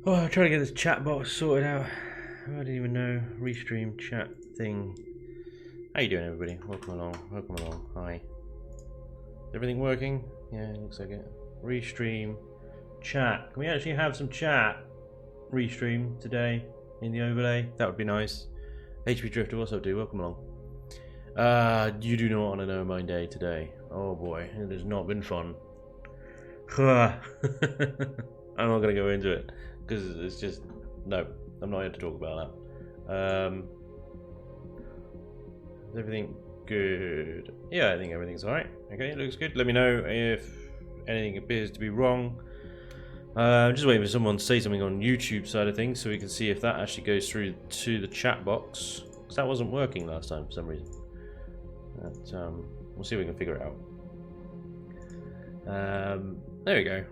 Oh, I'm trying to get this chat box sorted out. I didn't even know. Restream chat thing. How you doing, everybody? Welcome along. Welcome along. Hi. Is everything working? Yeah, it looks like it. Restream chat. Can we actually have some chat restream today in the overlay? That would be nice. HP Drifter, what's up, dude? Welcome along. You do not want to know my day today. Oh boy, it has not been fun. I'm not going to go into it because it's just no. I'm not here to talk about that. Is everything good? Yeah, I think everything's alright. Okay, it looks good. Let me know if anything appears to be wrong. I'm just waiting for someone to say something on YouTube side of things so we can see if that actually goes through to the chat box. Because that wasn't working last time for some reason. But, we'll see if we can figure it out. There we go.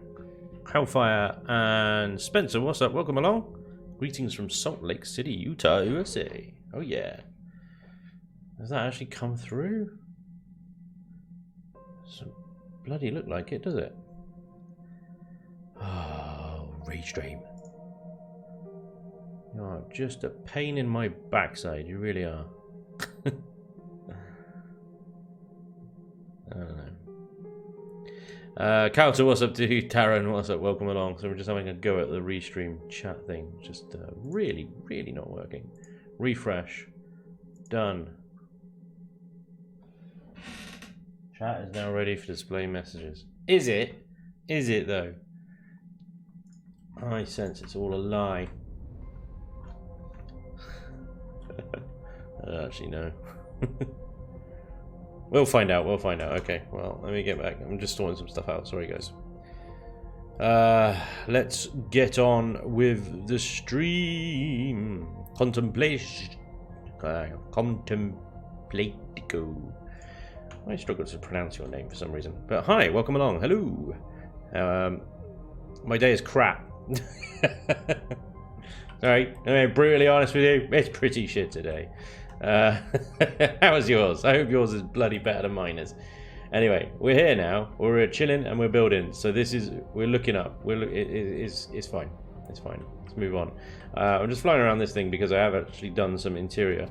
Hellfire and Spencer, what's up? Welcome along. Greetings from Salt Lake City, Utah, USA. Oh yeah. Does that actually come through? Doesn't bloody look like it, does it? Oh, restream. You are just a pain in my backside, you really are. I don't know. Kauta, what's up, dude? Taran, what's up? Welcome along. So we're just having a go at the restream chat thing. Just really, really not working. Refresh. Done. Chat is now ready for display messages. Is it? Is it though? I sense it's all a lie. I don't actually know. We'll find out, we'll find out. Okay, well, let me get back. I'm just sorting some stuff out. Sorry, guys. Let's get on with the stream. Contemplation. Contemplatico. I struggle to pronounce your name for some reason. But hi, welcome along. Hello. My day is crap. Sorry, I'm being brutally honest with you. It's pretty shit today. How was yours? I hope yours is bloody better than mine is. Anyway, we're here now. We're chilling and we're building. So this is, we're looking up. It's fine. It's fine. Let's move on. I'm just flying around this thing because I have actually done some interior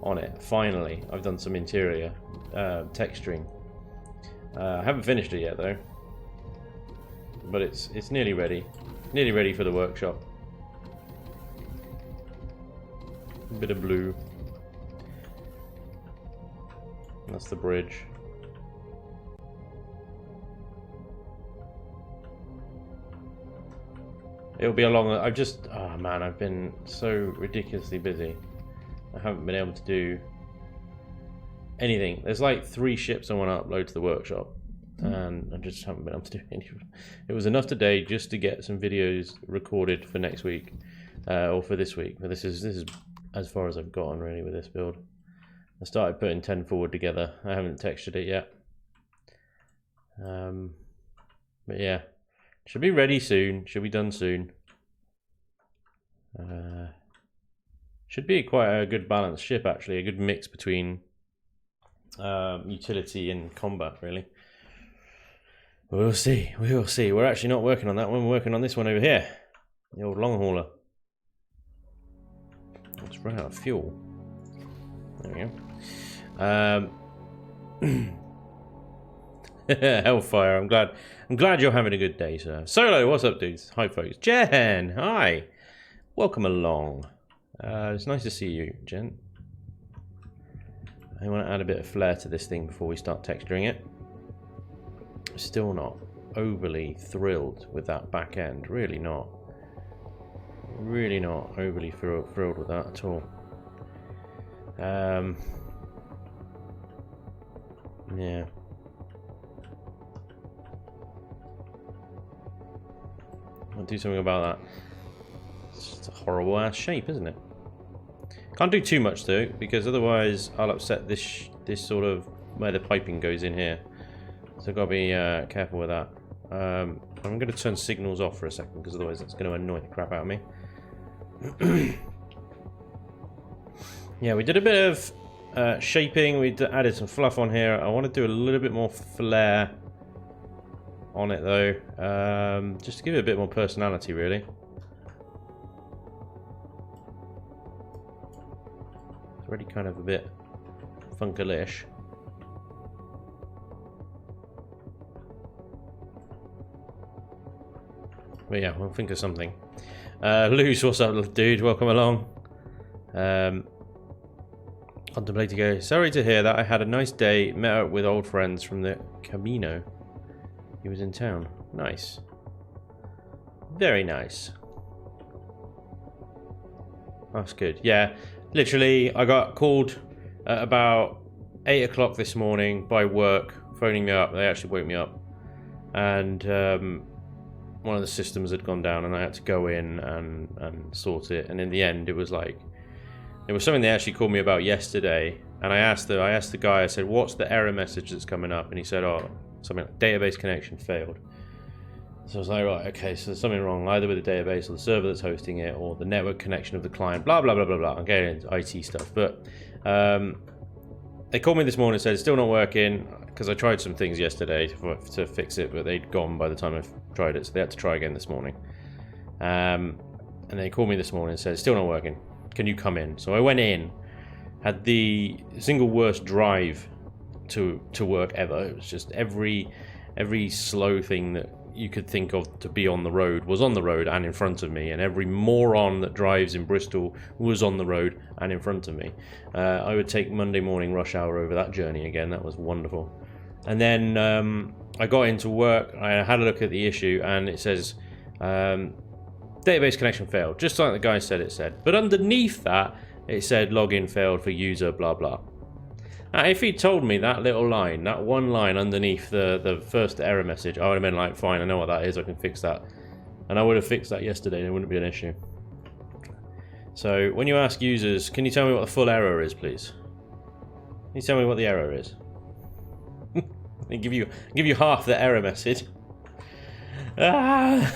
on it. Finally, I've done some interior texturing. I haven't finished it yet though, but it's nearly ready. Nearly ready for the workshop. A bit of blue. That's the bridge. It'll be a long... oh man, I've been so ridiculously busy. I haven't been able to do anything. There's like 3 ships I want to upload to the workshop. And I just haven't been able to do any of it. It was enough today just to get some videos recorded for next week. Or for this week. But this is as far as I've gotten really with this build. I started putting 10 forward together. I haven't textured it yet. But yeah, should be ready soon. Should be done soon. Should be quite a good balanced ship actually. A good mix between utility and combat really. We'll see. We will see. We're actually not working on that one. We're working on this one over here. The old Longhauler. Let's run out of fuel. There we go. Hellfire, I'm glad you're having a good day, sir. Solo, what's up, dudes? Hi, folks. Jen, hi. Welcome along. It's nice to see you, Jen. I want to add a bit of flair to this thing before we start texturing it. Still not overly thrilled with that back end. Really not. Really not overly thrilled with that at all. Yeah. I'll do something about that. It's just a horrible ass shape, isn't it? Can't do too much though, because otherwise I'll upset this sort of where the piping goes in here. So I've got to be careful with that. I'm going to turn signals off for a second, because otherwise that's going to annoy the crap out of me. Yeah, we did a bit of shaping. We added some fluff on here. I want to do a little bit more flair on it though, just to give it a bit more personality really. already kind of a bit funkalish. But yeah, we'll think of something. Luz, what's up, dude? Welcome along. Contemplating go. Sorry to hear that. I had a nice day. Met up with old friends from the Camino. He was in town. Nice. Very nice. That's good. Yeah, literally, I got called at about 8 o'clock this morning by work, phoning me up. They actually woke me up. And one of the systems had gone down and I had to go in and sort it. And in the end, it was like, it was something they actually called me about yesterday, and I asked the guy, I said, what's the error message that's coming up? And he said, oh, something like database connection failed. So I was like, right, okay, so there's something wrong either with the database or the server that's hosting it or the network connection of the client, blah, blah, blah, blah, blah. I'm getting into IT stuff. But they called me this morning and said it's still not working because I tried some things yesterday to fix it, but they'd gone by the time I tried it, so they had to try again this morning. And they called me this morning and said it's still not working. Can you come in? So I went in, had the single worst drive to work ever. It was just every slow thing that you could think of to be on the road was on the road and in front of me, and every moron that drives in Bristol was on the road and in front of me. I would take Monday morning rush hour over that journey again. That was wonderful. And then I got into work, I had a look at the issue, and it says database connection failed, just like the guy said it said. But underneath that, it said login failed for user blah blah. Now, if he told me that little line, that one line underneath the first error message, I would have been like, fine, I know what that is, I can fix that. And I would have fixed that yesterday, and it wouldn't be an issue. So when you ask users, can you tell me what the full error is, please? Can you tell me what the error is? I give you half the error message. Ah!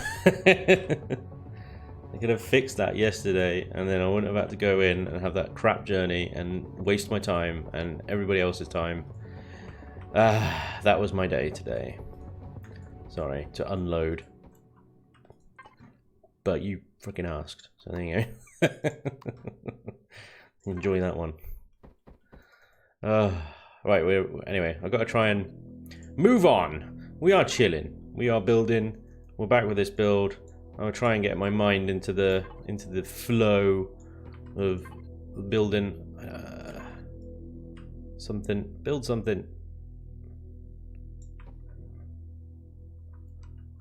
I could have fixed that yesterday, and then I wouldn't have had to go in and have that crap journey and waste my time and everybody else's time. That was my day today. Sorry, to unload. But you freaking asked, so there you go. Enjoy that one. Right, anyway, I've got to try and move on. We are chilling. We are building. We're back with this build. I'll try and get my mind into the flow of building something. Build something.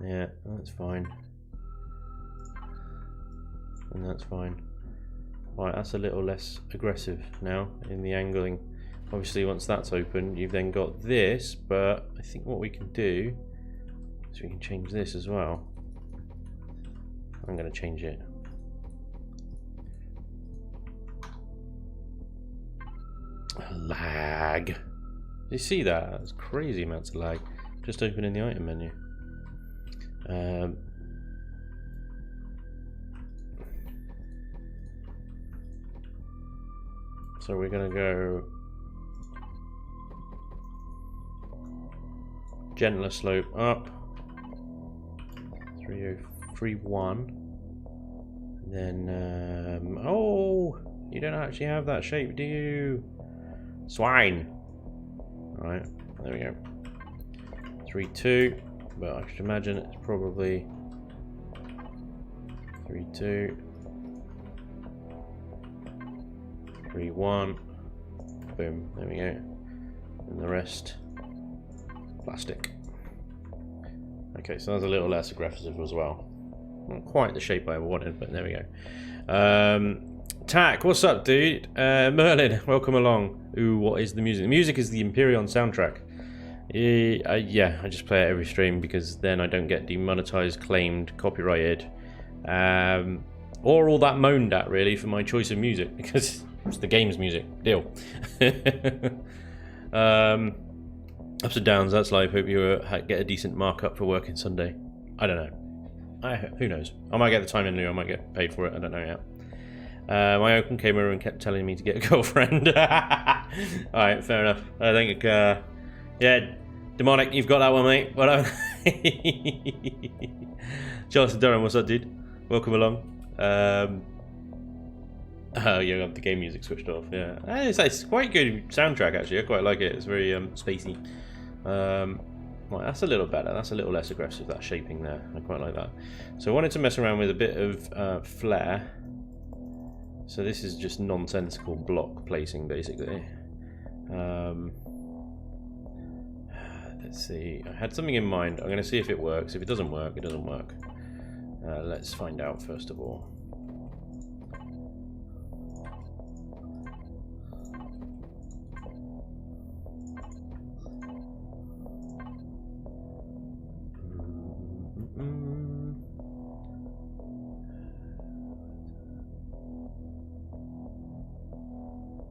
Yeah, that's fine. And that's fine. Right, that's a little less aggressive now in the angling. Obviously, once that's open, you've then got this. But I think what we can do is we can change this as well. I'm going to change it. Lag. You see that? That's crazy amounts of lag. Just opening the item menu. So we're going to go gentler slope up. 3031. Then oh, you don't actually have that shape, do you? Swine. Alright, there we go. 3-2, but I should imagine it's probably 3-2, 3-1. Boom, there we go. And the rest plastic. Okay, so that's a little less aggressive as well. Not quite the shape I wanted, but there we go. Tack, what's up, dude? Merlin, welcome along. Ooh, what is the music? The music is the Imperion soundtrack. Yeah, I just play it every stream because then I don't get demonetized, claimed, copyrighted, or all that moaned at, really, for my choice of music, because it's the game's music. Deal. Ups and downs, that's life. Hope you get a decent markup for working Sunday. I don't know. Who knows? I might get the time in lieu, I might get paid for it, I don't know yet. My open came over and kept telling me to get a girlfriend. Alright, fair enough. I think, yeah, Demonic, you've got that one, mate. Well done. Charleston Durham, what's up, dude? Welcome along. Oh, you got the game music switched off. Yeah, it's quite good soundtrack actually. I quite like it. It's very spacey. Right, that's a little better. That's a little less aggressive. That shaping there, I quite like that. So I wanted to mess around with a bit of flair. So this is just nonsensical block placing, basically. Let's see. I had something in mind. I'm going to see if it works. If it doesn't work, it doesn't work. Let's find out first of all.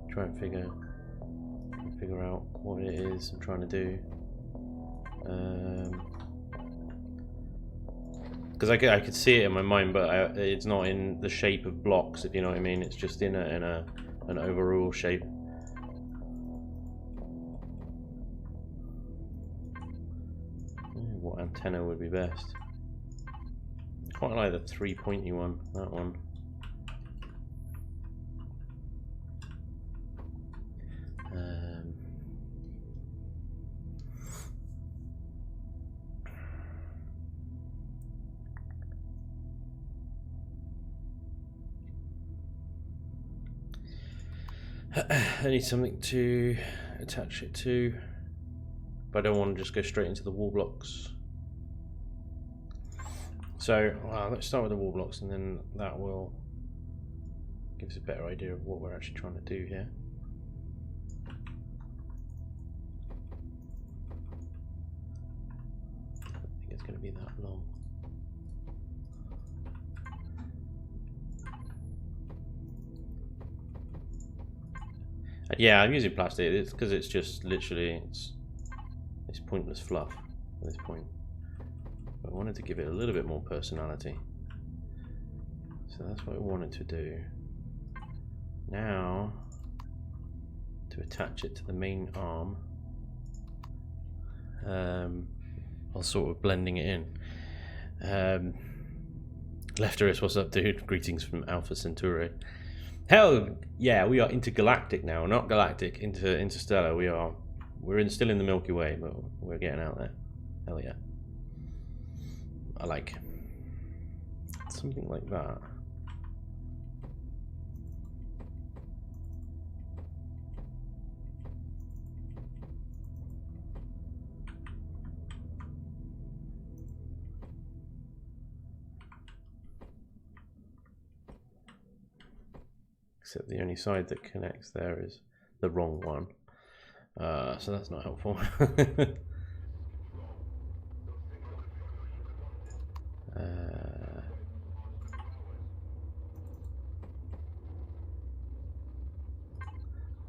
Try and figure out what it is I'm trying to do. Because I could see it in my mind, but it's not in the shape of blocks, if you know what I mean. It's just in an overall shape. What antenna would be best? Quite like the 3-pointy one. That one. I need something to attach it to, but I don't want to just go straight into the wall blocks. So, well, let's start with the wall blocks, and then that will give us a better idea of what we're actually trying to do here. I don't think it's going to be that long. Yeah, I'm using plastic. It's because it's just literally it's pointless fluff at this point. But I wanted to give it a little bit more personality, so that's what I wanted to do. Now, to attach it to the main arm, I'll sort of blending it in. Lefteris, what's up, dude? Greetings from Alpha Centauri. Hell yeah, we are intergalactic now, not galactic, interstellar. We're still in the Milky Way, but we're getting out there. Hell yeah. I like something like that. Except the only side that connects there is the wrong one. So that's not helpful.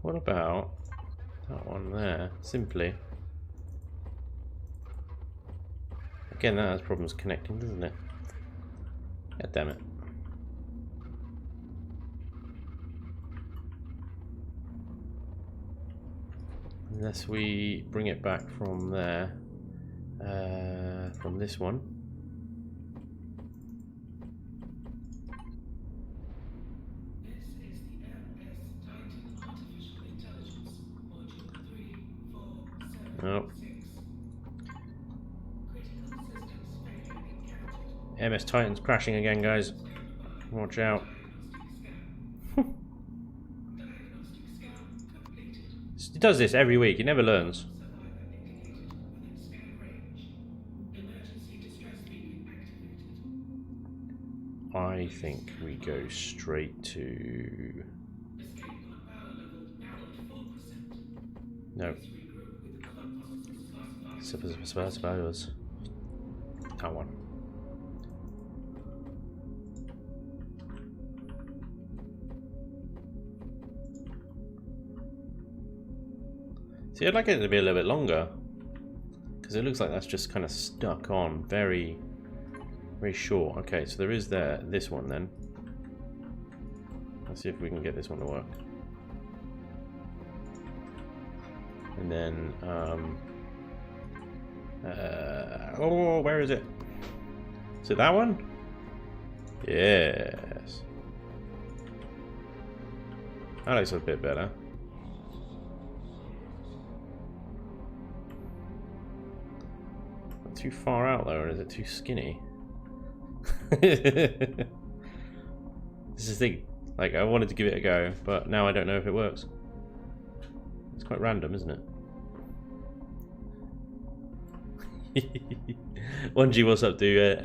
What about that one there? Simply. Again, that has problems connecting, doesn't it? God damn it. Unless we bring it back from there, from this one. This is the MS-Titan Artificial Intelligence, Module 3476. Oh. Critical systems failure encountered. MS Titan's crashing again, guys. Watch out. It does this every week, it never learns. I think we go straight to... No. Suppose. That one. See, I'd like it to be a little bit longer, because it looks like that's just kind of stuck on very, very short. Okay, so there is this one then. Let's see if we can get this one to work. And then, oh, where is it? Is it that one? Yes. That looks a bit better. Not too far out though, or is it too skinny? This is the thing. Like, I wanted to give it a go, but now I don't know if it works. It's quite random, isn't it? 1G, what's up, dude?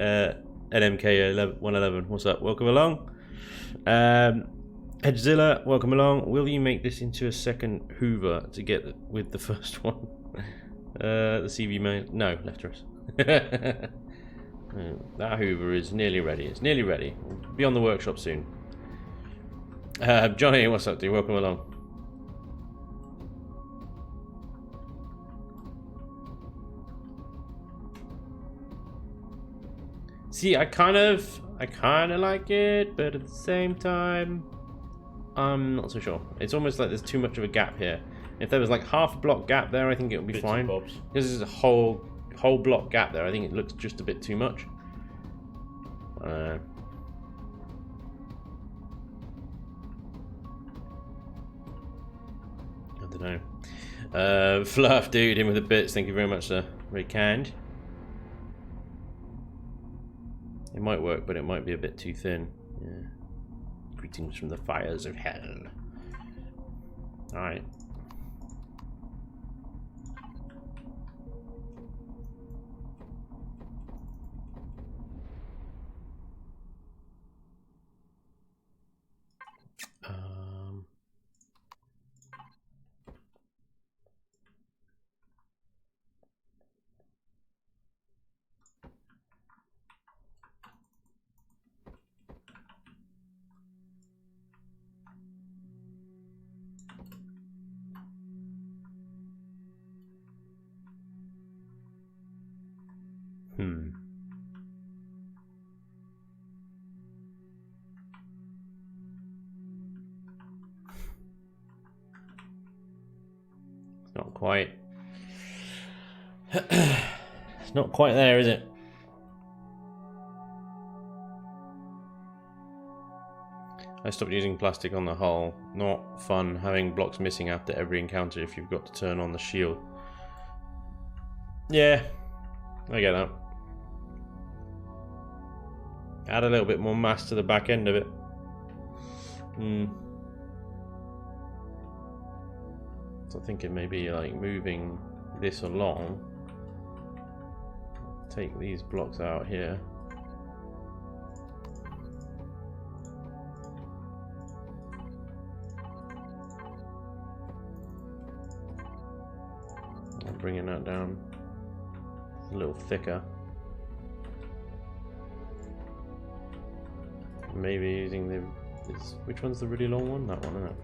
NMK 111, what's up? Welcome along. Edgezilla, welcome along. Will you make this into a second Hoover to get with the first one? The CV main. No, left us. That Hoover is nearly ready. It's nearly ready. We'll be on the workshop soon. Johnny, what's up, dude? Welcome along. See, I kind of like it, but at the same time, I'm not so sure. It's almost like there's too much of a gap here. If there was like half a block gap there, I think it would be fine. This is a whole block gap there. I think it looks just a bit too much. I don't know. Fluff, dude, in with the bits. Thank you very much, sir. Very kind. It might work, but it might be a bit too thin. Yeah. Greetings from the fires of hell. Alright. Not quite. It's not quite there, is it? I stopped using plastic on the hull. Not fun having blocks missing after every encounter if you've got to turn on the shield. Yeah, I get that. Add a little bit more mass to the back end of it. So I'm thinking maybe like moving this along. Take these blocks out here. And bringing that down a little thicker. Maybe using the... which one's the really long one? That one, isn't it?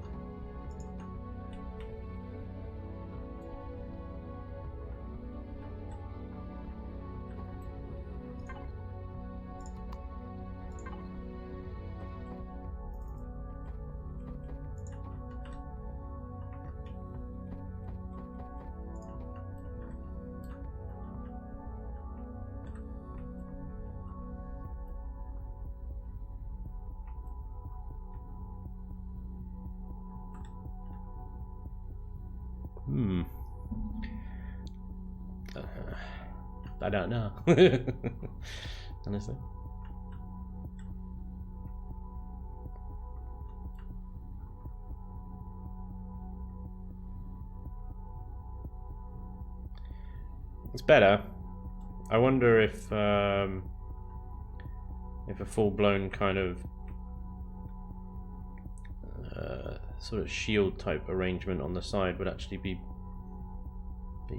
I don't know. Honestly. It's better. I wonder if a full-blown kind of sort of shield type arrangement on the side would actually be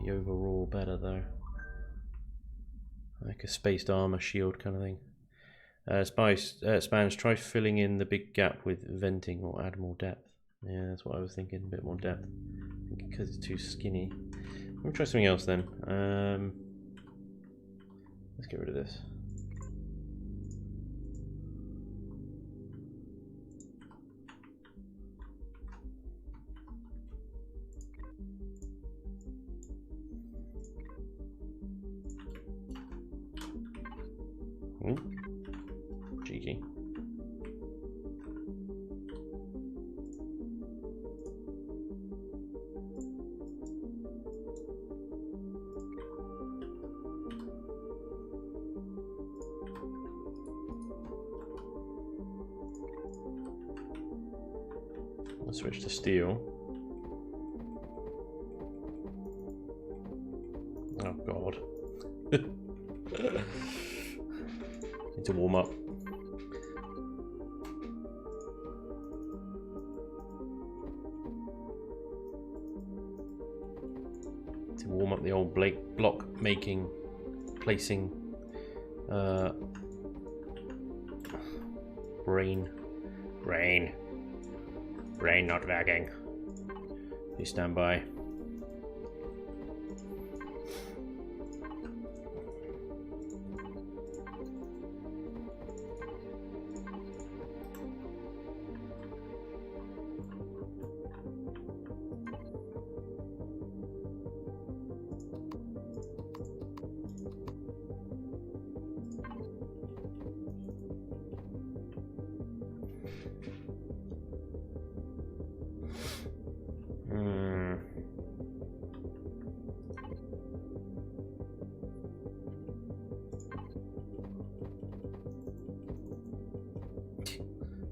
overall better though. Like a spaced armor shield kind of thing. Spanj, try filling in the big gap with venting or add more depth. Yeah, that's what I was thinking, a bit more depth. Because it's too skinny. Let me try something else then. Let's get rid of this. Ooh. Cheeky. I'll switch to steel. Oh god. Need to warm up. To warm up the old block making, placing, brain not working. Please stand by.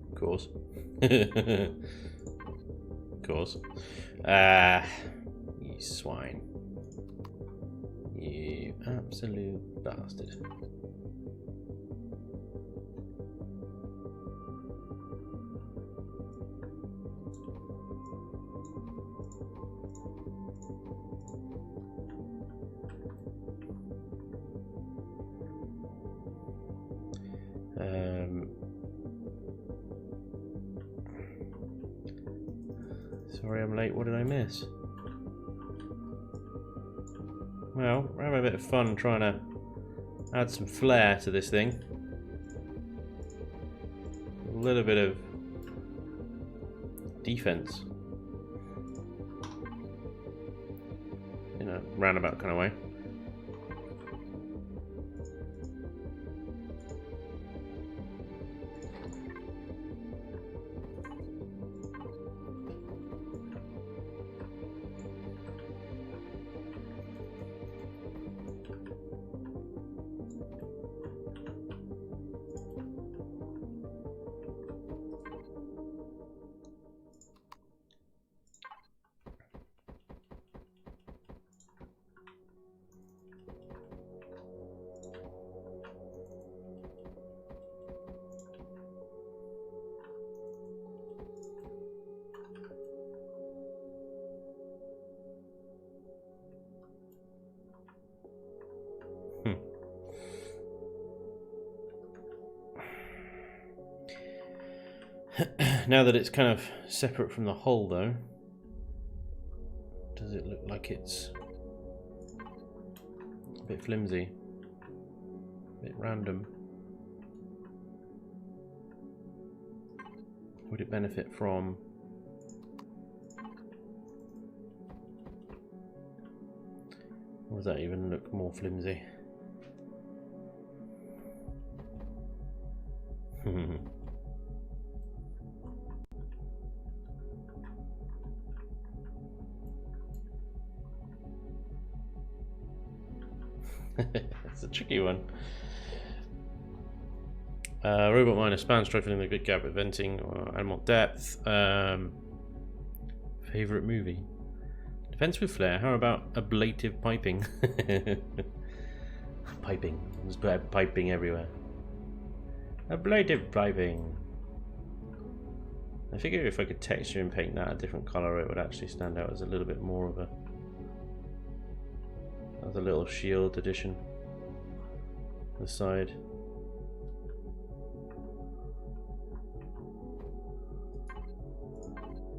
Of course. Of course. You swine. You absolute bastard. Sorry I'm late, what did I miss? Well, we're having a bit of fun trying to add some flair to this thing. A little bit of defense. In a roundabout kind of way. Now that it's kind of separate from the hull though, does it look like it's a bit flimsy, a bit random? Would it benefit from or does that even look more flimsy? It's a tricky one. Robot miner Spanj try filling the big gap with venting or animal depth. Favorite movie? Defense with flair. How about ablative piping? Piping. There's piping everywhere. Ablative piping. I figure if I could texture and paint that a different colour, it would actually stand out as a little bit more of a little shield addition on the side.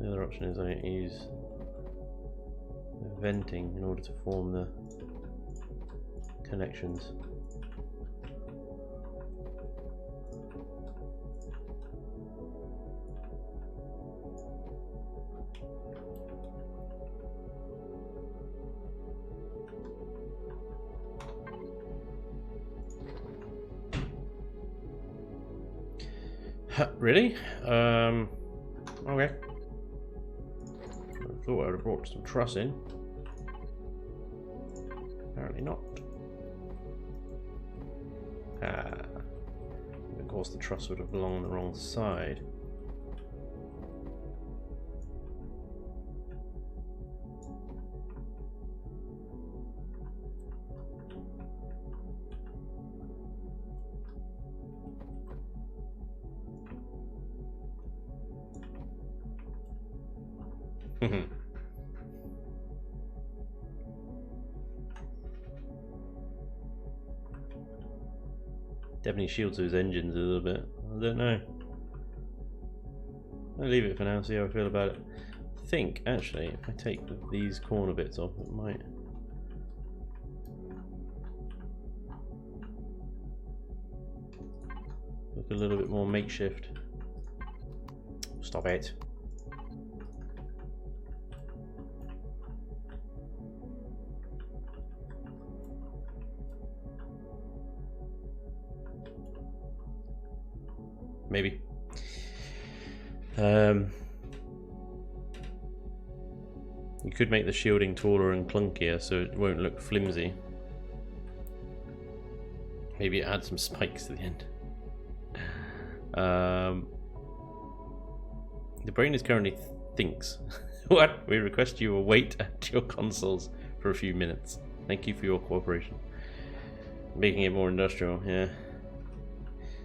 The other option is I use venting in order to form the connections. Really? Okay. I thought I would have brought some truss in. Apparently not. Of course the truss would have belonged on the wrong side. Definitely shields those engines a little bit. I don't know. I'll leave it for now, see how I feel about it. I think, actually, if I take these corner bits off, it might... look a little bit more makeshift. Stop it. Maybe. You could make the shielding taller and clunkier so it won't look flimsy. Maybe add some spikes to the end. The brain is currently thinks. What? We request you await at your consoles for a few minutes. Thank you for your cooperation. Making it more industrial, yeah.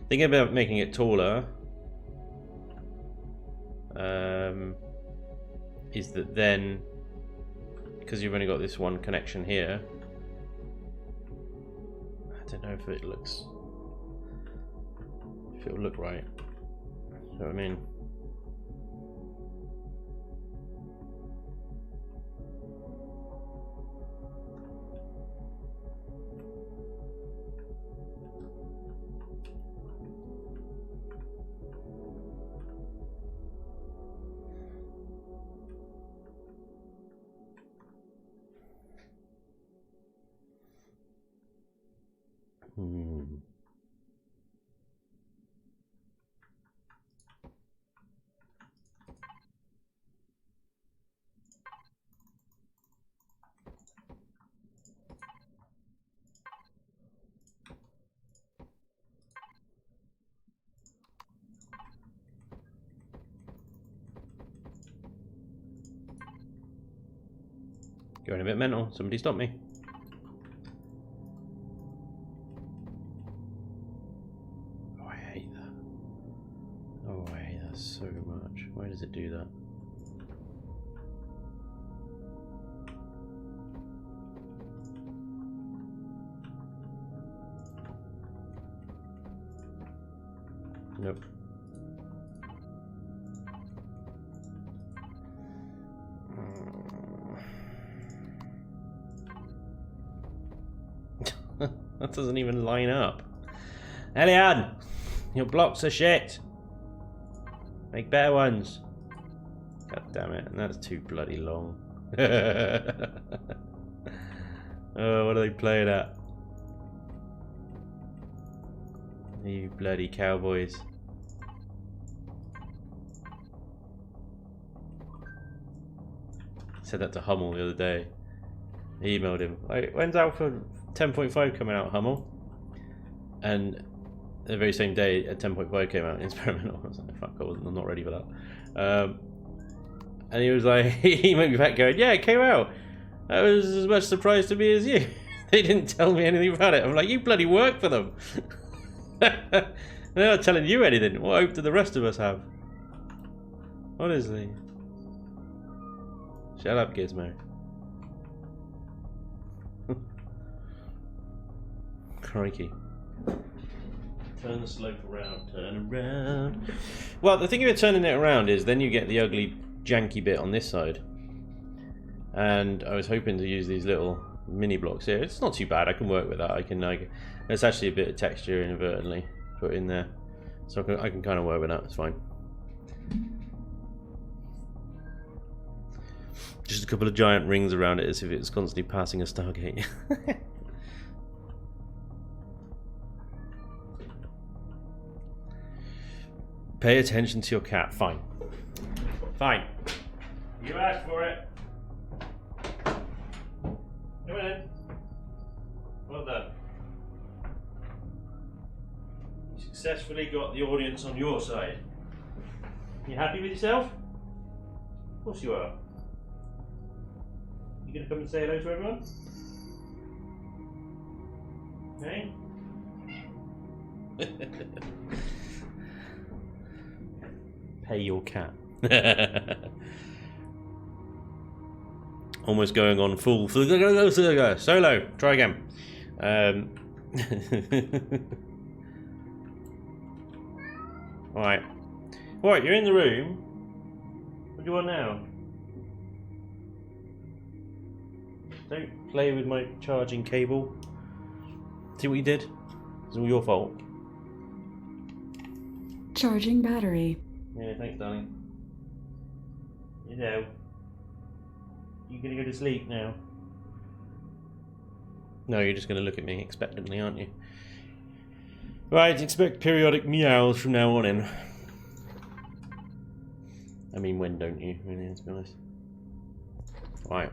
Thinking about making it taller is that then, because you've only got this one connection here, I don't know if it looks, if it'll look right. You know what I mean? Going a bit mental. Somebody stop me. Oh, I hate that. Oh, I hate that so much. Why does it do that? Nope. That doesn't even line up. Elian, your blocks are shit. Make better ones. God damn it, and that's too bloody long. Oh, what are they playing at? You bloody cowboys. Said that to Hummel the other day. I emailed him. Like, when's Alpha 10.5 coming out, Hummel? And the very same day, 10.5 came out, experimental. I was like, fuck, I'm not ready for that. And he was like, he made me back going, yeah, it came out. That was as much surprise to me as you. They didn't tell me anything about it. I'm like, you bloody work for them. They're not telling you anything. What hope do the rest of us have? Honestly. Shut up, Gizmo. Crikey. Turn the slope around, turn around. Well, the thing about turning it around is then you get the ugly, janky bit on this side. And I was hoping to use these little mini blocks here. It's not too bad, I can work with that. There's actually a bit of texture inadvertently put in there. So I can kind of work with that, it's fine. Just a couple of giant rings around it as if it's constantly passing a Stargate. Pay attention to your cat. Fine. Fine. You asked for it. Come on in. Well done. You successfully got the audience on your side. You happy with yourself? Of course you are. You gonna come and say hello to everyone? Hey? Pay your cat. almost going on full solo. Try again. Alright. Alright, you're in the room. What do you want now? Don't play with my charging cable. See what you did? It's all your fault. Charging battery. Yeah, thanks, darling. You know. You gonna go to sleep now? No, you're just gonna look at me expectantly, aren't you? Right, expect periodic meows from now on in. I mean, when don't you? Really, let's be honest. Right,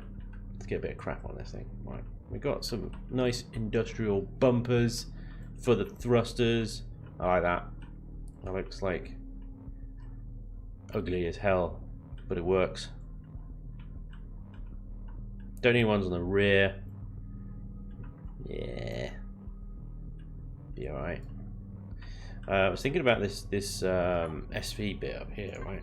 let's get a bit of crap on this thing. Right, we got some nice industrial bumpers for the thrusters. I like that. That looks like ugly as hell, but it works. Don't need ones on the rear. Yeah, be alright. I was thinking about this SV bit up here, right?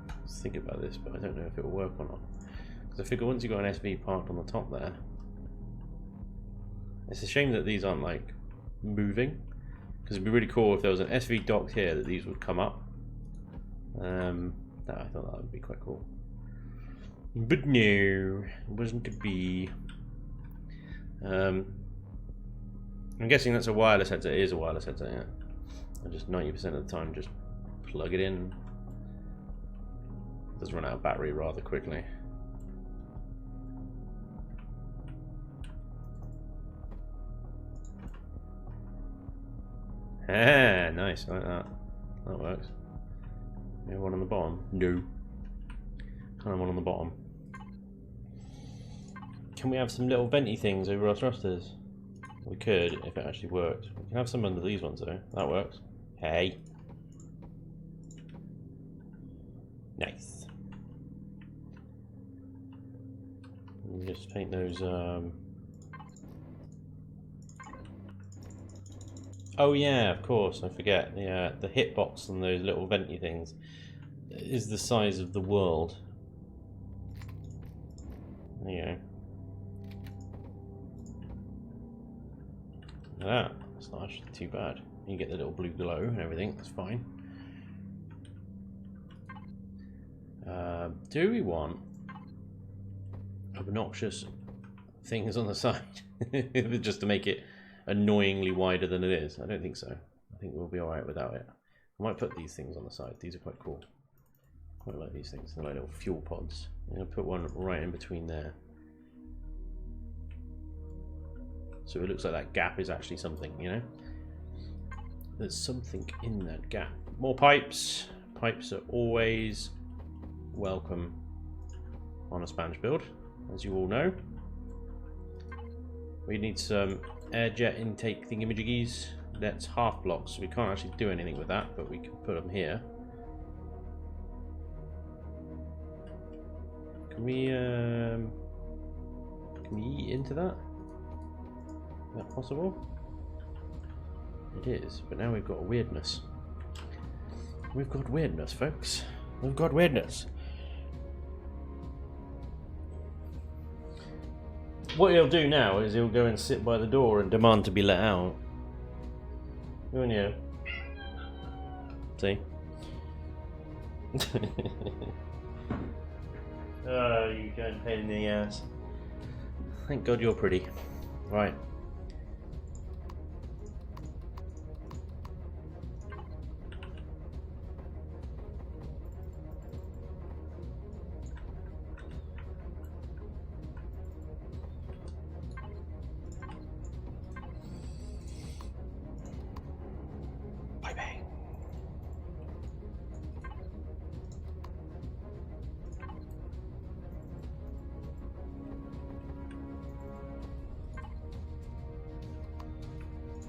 I was thinking about this, but I don't know if it will work or not. Because I figure once you've got an SV parked on the top there, it's a shame that these aren't like moving. Because it'd be really cool if there was an SV docked here that these would come up. I thought that would be quite cool. But no, it wasn't to be. I'm guessing that's a wireless headset. It is a wireless headset, yeah. I just 90% of the time just plug it in. It does run out of battery rather quickly. Ah, nice, I like that. That works. You have one on the bottom? No. Kind of one on the bottom. Can we have some little venty things over our thrusters? We could, if it actually worked. We can have some under these ones though. That works. Hey. Nice. And just paint those, Oh yeah, of course, I forget. The hitbox on those little venty things is the size of the world. There you go. That's not actually too bad. You get the little blue glow and everything, that's fine. Do we want obnoxious things on the side? Just to make it annoyingly wider than it is? I don't think so. I think we'll be alright without it. I might put these things on the side. These are quite cool. Quite like these things. They're like little fuel pods. I'm going to put one right in between there. So it looks like that gap is actually something, you know? There's something in that gap. More pipes. Pipes are always welcome on a Spanj build, as you all know. We need some air jet intake thingamajiggies. That's half blocks, so we can't actually do anything with that, but we can put them here. Can we eat into that? Is that possible? It is, but now we've got weirdness. We've got weirdness, folks. We've got weirdness. What he'll do now is he'll go and sit by the door and demand to be let out. Go in here. See? Oh, you going pain in the ass. Thank God you're pretty. Right.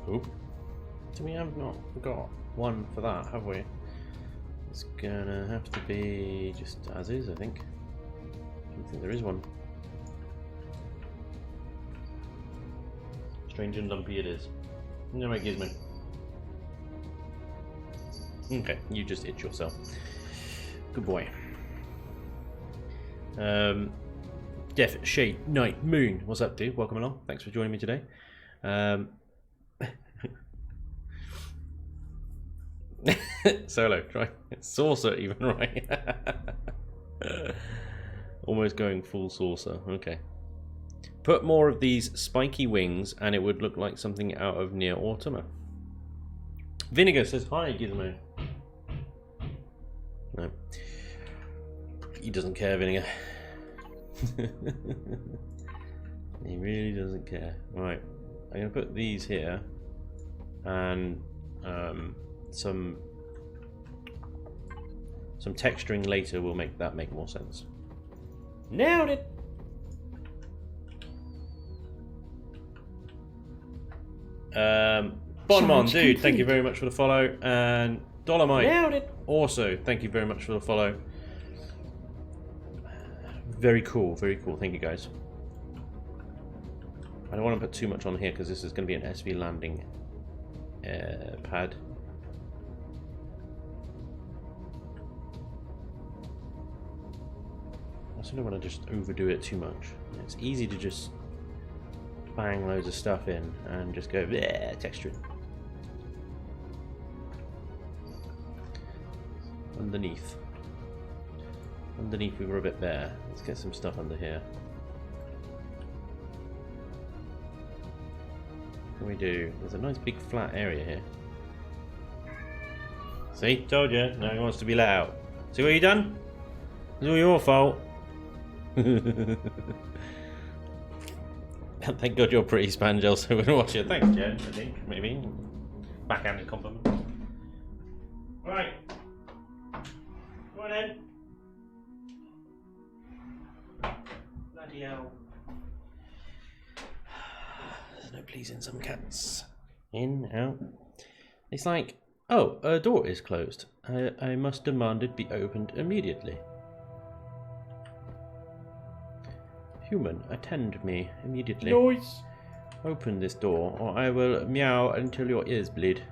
Oop. So we have not got one for that, have we? It's gonna have to be just as is, I think. I don't think there is one. Strange and lumpy it is. No, it gives me. Okay, you just itch yourself. Good boy. Def, Shade, Night, Moon. What's up, dude? Welcome along. Thanks for joining me today. Solo, try saucer even, right? Almost going full saucer. Okay. Put more of these spiky wings and it would look like something out of Near Automata. Vinegar says hi, Gizmo. No. He doesn't care, Vinegar. He really doesn't care. Right. I'm going to put these here and some texturing later will make that make more sense. Nailed it! Bonmon, dude, thank you very much for the follow. And Dolomite, nailed it! Also, thank you very much for the follow. Very cool, very cool. Thank you, guys. I don't want to put too much on here because this is going to be an SV landing pad. I also don't want to just overdo it too much. It's easy to just bang loads of stuff in and just go bleh, texture it. Underneath we were a bit bare. Let's get some stuff under here. What can we do? There's a nice big flat area here. See? Told you. Now he wants to be let out. See what you done? It's all your fault. Thank God you're pretty, Spanj, so we'll watch it. Thanks, Jen, I think, maybe. Backhanded compliment. Right. Come on in. Bloody hell. There's no pleasing some cats. In, out. It's like, oh, a door is closed. I must demand it be opened immediately. Human, attend me immediately. Noise! Open this door, or I will meow until your ears bleed.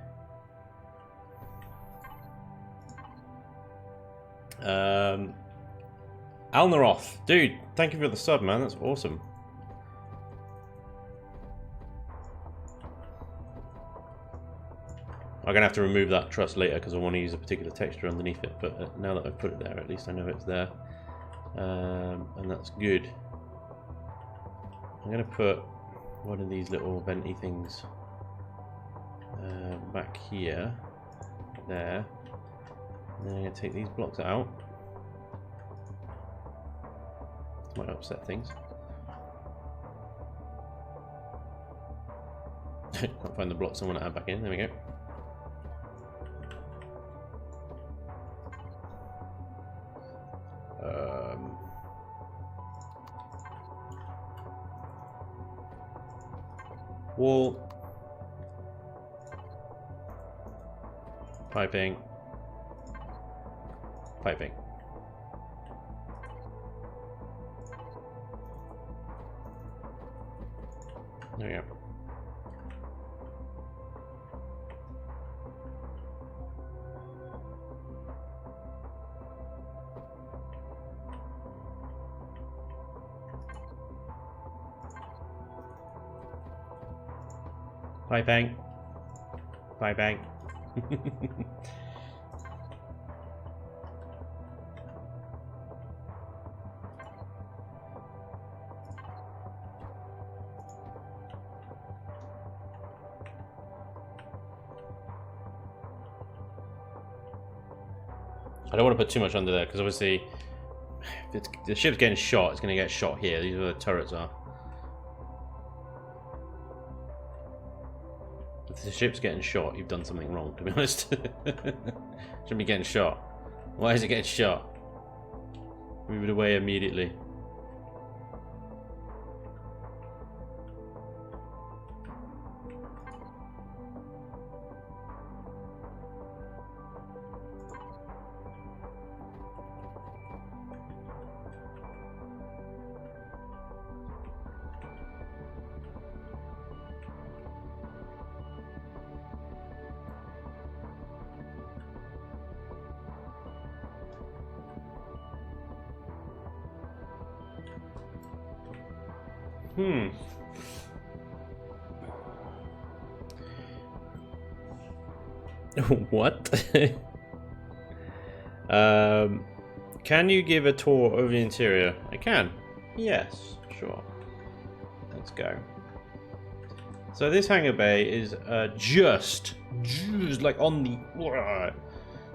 Alnaroth, dude, thank you for the sub, man. That's awesome. I'm gonna have to remove that truss later because I want to use a particular texture underneath it. But now that I've put it there, at least I know it's there, and that's good. I'm going to put one of these little venty things back here, there, and then I'm going to take these blocks out. This might upset things. Can't find the blocks I want to add back in, there we go. Wall, piping, piping. There we go. Bye bang. Bye bang. I don't want to put too much under there because obviously if the ship's getting shot, it's going to get shot here. These are where the turrets are. If the ship's getting shot, you've done something wrong, to be honest. Shouldn't be getting shot. Why is it getting shot? Move it away immediately. What? Can you give a tour of the interior? I can. Yes, sure. Let's go. So this hangar bay is just like on the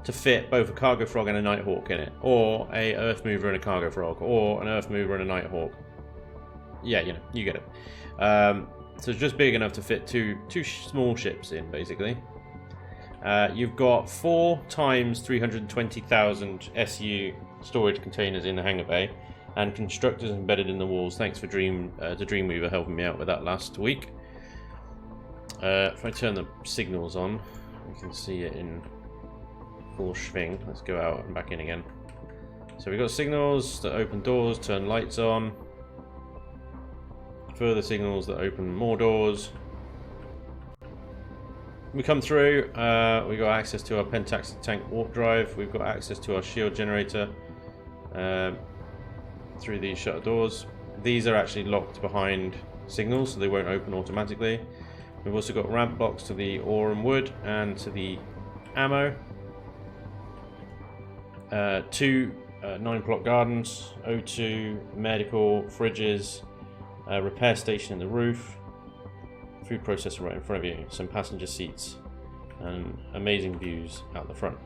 to fit both a cargo frog and a nighthawk in it, or a earth mover and a cargo frog, or an earth mover and a nighthawk. Yeah, you know, you get it. So it's just big enough to fit two small ships in, basically. You've got 4 times 320,000 SU storage containers in the hangar bay, and constructors embedded in the walls. Thanks for Dreamweaver helping me out with that last week. If I turn the signals on, you can see it in full swing. Let's go out and back in again. So we've got signals that open doors, turn lights on. Further signals that open more doors. We come through, we've got access to our Pentax tank warp drive, we've got access to our shield generator through these shutter doors. These are actually locked behind signals, so they won't open automatically. We've also got ramp blocks to the ore and wood and to the ammo. 2 9-plot gardens, O2, medical, fridges, repair station in the roof, food processor right in front of you, some passenger seats, and amazing views out the front.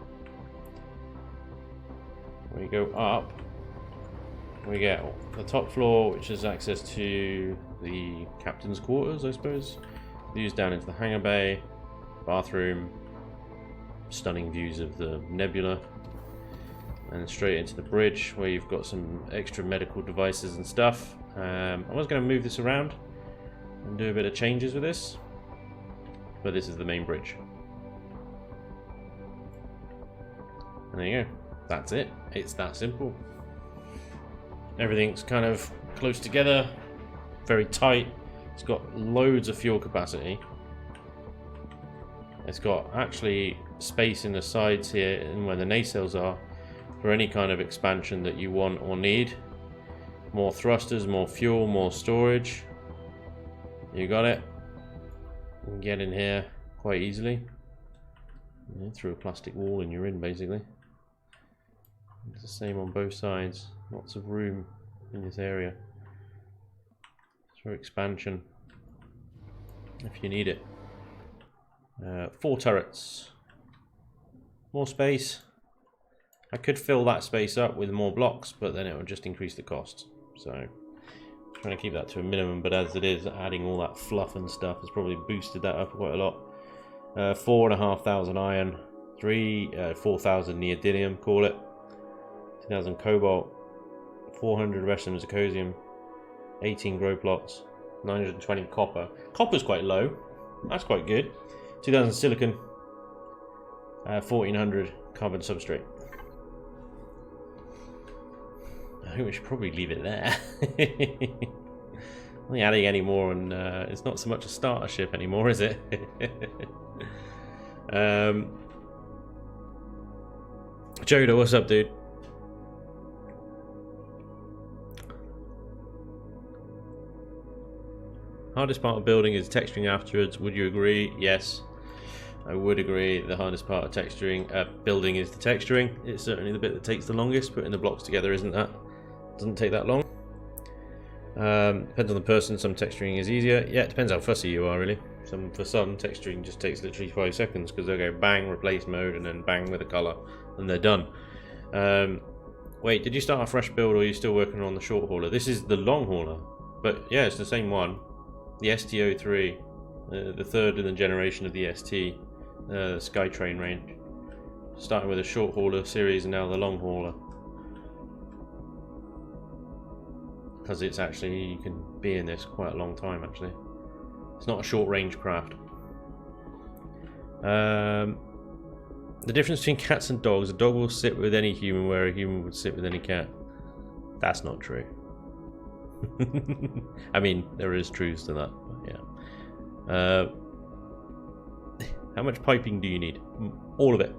When we go up, we get the top floor, which has access to the captain's quarters, I suppose. Views down into the hangar bay, bathroom, stunning views of the nebula, and straight into the bridge where you've got some extra medical devices and stuff. I was going to move this around and do a bit of changes with this, but this is the main bridge. And there you go. That's it. It's that simple. Everything's kind of close together, very tight. It's got loads of fuel capacity. It's got actually space in the sides here and where the nacelles are for any kind of expansion that you want or need. More thrusters, more fuel, more storage. You got it. You can get in here quite easily. Yeah, through a plastic wall and you're in, basically. It's the same on both sides. Lots of room in this area. For expansion, if you need it. 4 turrets. More space. I could fill that space up with more blocks, but then it would just increase the cost. So, trying to keep that to a minimum, but as it is, adding all that fluff and stuff has probably boosted that up quite a lot. 4,500 iron, 4,000 neodymium, call it. 2,000 cobalt, 400 resham zirconium, 18 grow plots, 920 copper. Copper's quite low. That's quite good. 2,000 silicon, 1,400 carbon substrate. I think we should probably leave it there. Not adding any more, and it's not so much a starter ship anymore, is it? Joda, what's up, dude? Hardest part of building is texturing afterwards. Would you agree? Yes, I would agree. The hardest part of building is the texturing. It's certainly the bit that takes the longest. Putting the blocks together doesn't take that long. Depends on the person. Some texturing is easier. Yeah, it depends how fussy you are, really. For some, texturing just takes literally 5 seconds because they'll go bang, replace mode, and then bang with a colour, and they're done. Wait, did you start a fresh build, or are you still working on the short hauler? This is the long hauler, but yeah, it's the same one. The ST03, the third in the generation of the ST, Skytrain range. Starting with a short hauler series and now the long hauler. Because it's actually, you can be in this quite a long time actually. It's not a short range craft. The difference between cats and dogs: a dog will sit with any human where a human would sit with any cat. That's not true. I mean, there is truths to that, but yeah. How much piping do you need? All of it.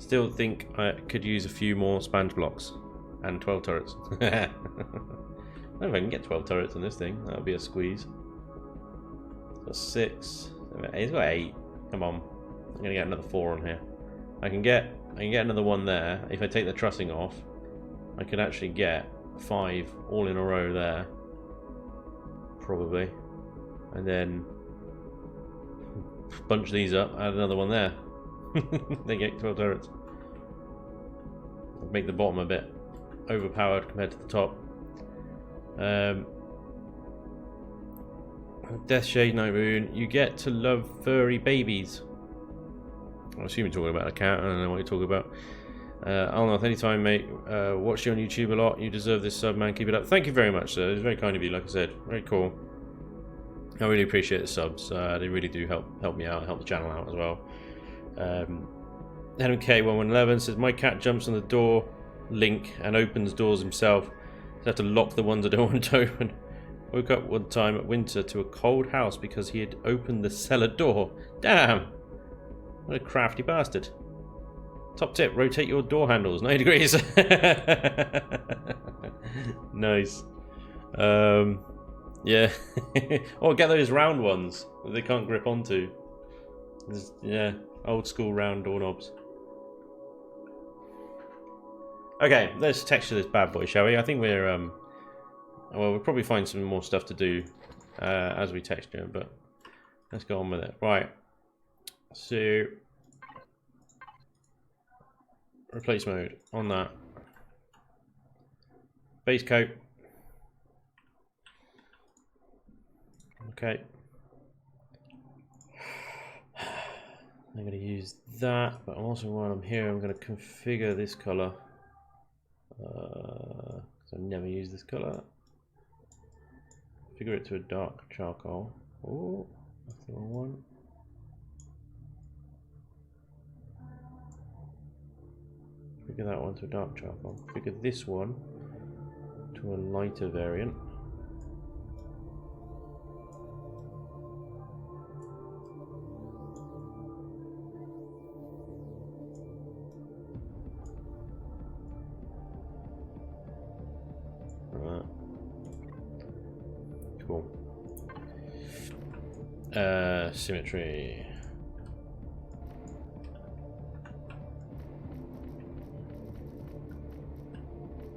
Still think I could use a few more Spanj blocks and 12 turrets. I don't know if I can get 12 turrets on this thing. That would be a squeeze. Got 6. He's got 8. Come on. I'm gonna get another 4 on here. I can get another one there. If I take the trussing off, I could actually get 5 all in a row there. Probably. And then bunch these up, add another one there. They get 12 turrets. Make the bottom a bit overpowered compared to the top. Death Shade Night Moon, you get to love furry babies. I assume you're talking about a cat. I don't know what you're talking about. Alnoth, anytime, mate. Watch you on YouTube a lot. You deserve this sub, man. Keep it up. Thank you very much, sir. It's very kind of you, like I said. Very cool. I really appreciate the subs. They really do help me out, help the channel out as well. NMK1111 says, my cat jumps on the door link and opens doors himself. I have to lock the ones I don't want to open. Woke up one time at winter to a cold house because he had opened the cellar door. Damn! What a crafty bastard. Top tip, rotate your door handles 90 degrees. Nice. Yeah. Or get those round ones that they can't grip onto. Yeah, old school round doorknobs. Okay, let's texture this bad boy, shall we? I think we're well, we'll probably find some more stuff to do as we texture it, but let's go on with it. Right. So replace mode on that. Base coat. Okay. I'm going to use that, but also while I'm here, I'm going to configure this color. Because I've never used this color. Configure it to a dark charcoal. Oh, that's the wrong one. Configure that one to a dark charcoal. Configure this one to a lighter variant. Cool. Symmetry.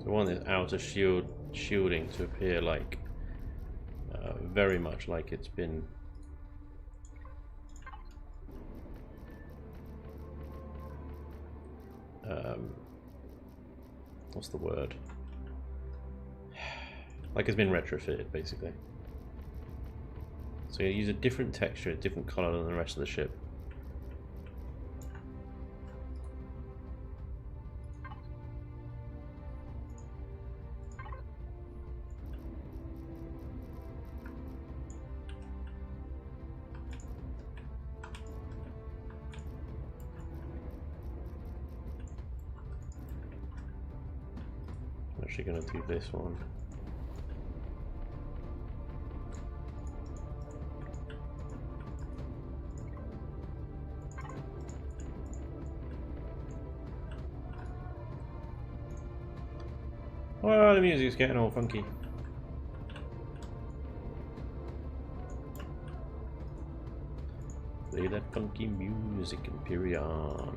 So I want this outer shielding to appear like very much like it's been what's the word? Like it's been retrofitted, basically. So you use a different texture, a different color than the rest of the ship. I'm actually going to do this one. Oh, the music's getting all funky. Play that funky music, Imperion.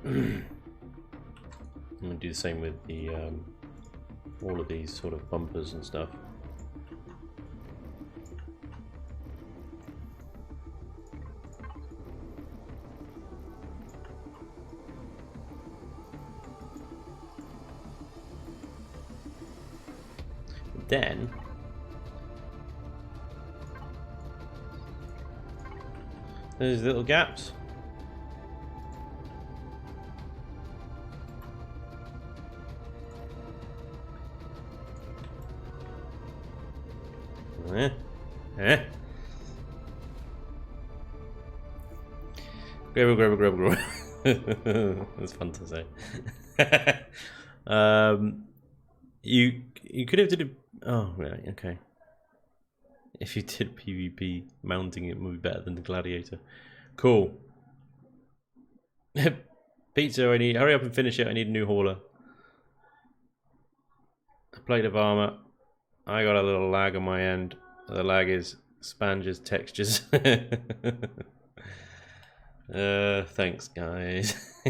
I'm gonna do the same with the all of these sort of bumpers and stuff. Then there's little gaps. Grab. That's fun to say. you could have did a... Oh, right, okay. If you did PvP, mounting it would be better than the Gladiator. Cool. Pizza, I need... Hurry up and finish it. I need a new hauler. A plate of armor. I got a little lag on my end. The lag is Spanj's textures. Thanks, guys.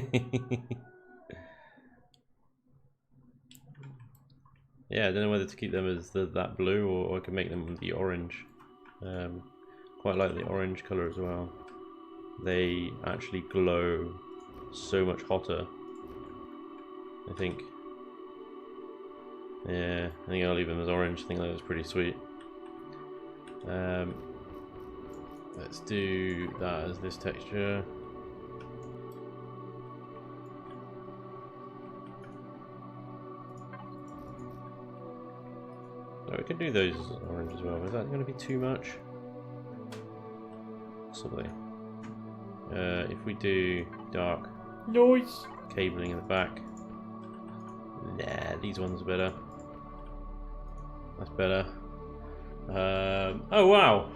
Yeah, I don't know whether to keep them as that blue or I can make them the orange. Quite like the orange colour as well. They actually glow so much hotter, I think. Yeah, I think I'll leave them as orange. I think that was pretty sweet. Let's do that as this texture. So we can do those as orange as well. Is that going to be too much? Possibly. If we do dark noise cabling in the back. Nah, these ones are better. That's better. Oh wow!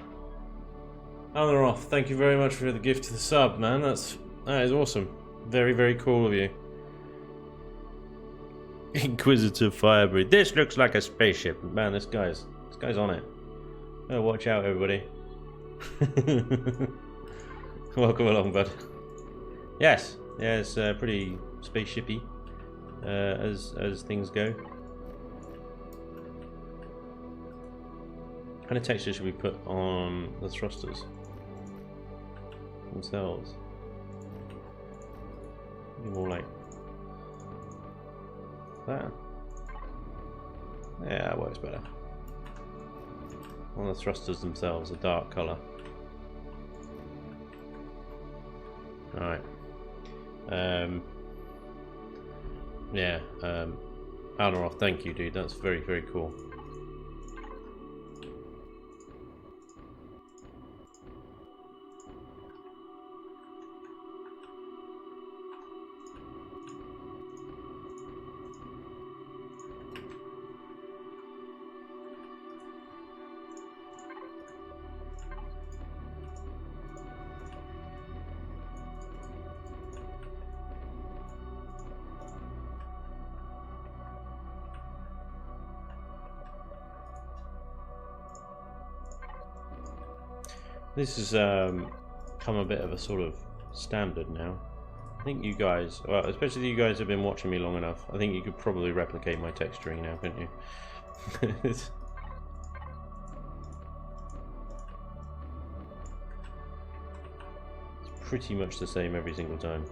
Alneroth, thank you very much for the gift to the sub, man. That is awesome. Very, very cool of you. Inquisitive Firebreed. This looks like a spaceship. Man, this guy's on it. Oh, watch out, everybody. Welcome along, bud. Yes, yeah, it's pretty spaceshipy as things go. What kind of texture should we put on the thrusters themselves? Maybe more like that. Yeah, that works better. On the thrusters themselves, a dark colour. Alright. Yeah, Alneroth, thank you, dude. That's very, very cool. This has come a bit of a sort of standard now. I think you guys, well, especially you guys have been watching me long enough, I think you could probably replicate my texturing now, couldn't you? It's pretty much the same every single time.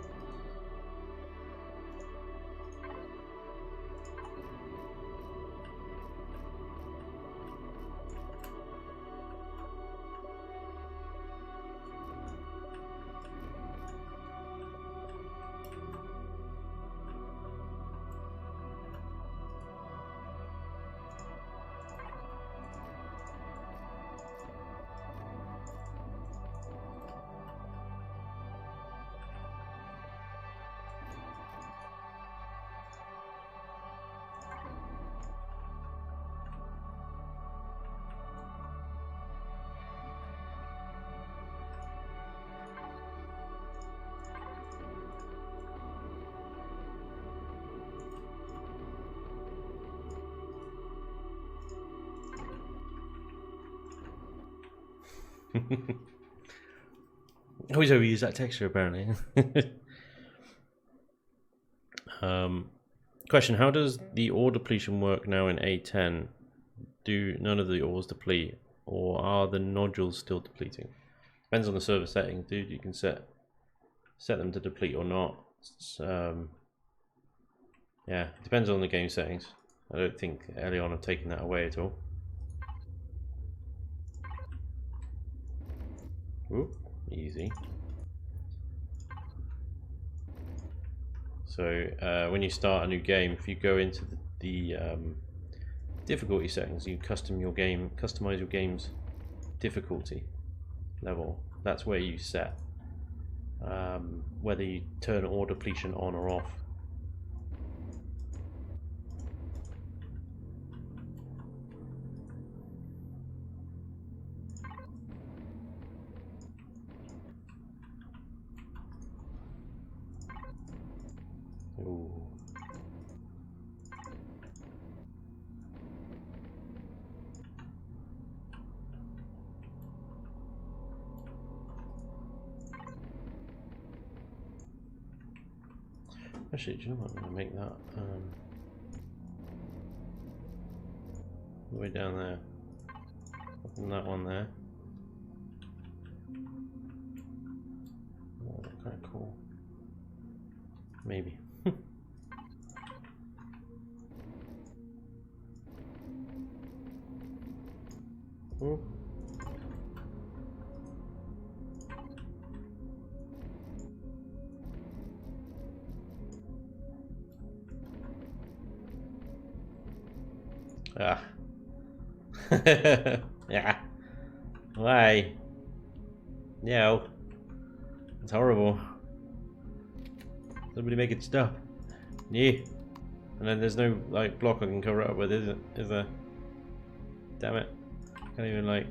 I always overuse that texture apparently. Question, how does the ore depletion work now in A10? Do none of the ores deplete, or are the nodules still depleting? Depends on the server settings, dude. You can set them to deplete or not. It's, yeah, it depends on the game settings. I don't think early on I've taken that away at all. Ooh, easy. So when you start a new game, if you go into the difficulty settings, you customize your game's difficulty level. That's where you set whether you turn ore depletion on or off. Actually, do you know what? I'm going to make that all the way down there. And that one there. Oh, kind of cool. Maybe. Oh. Ah. Yeah. Why? No. It's horrible. Somebody make it stop. Yeah. And then there's no like block I can cover it up with, is it? Is there? Damn it. Can't even like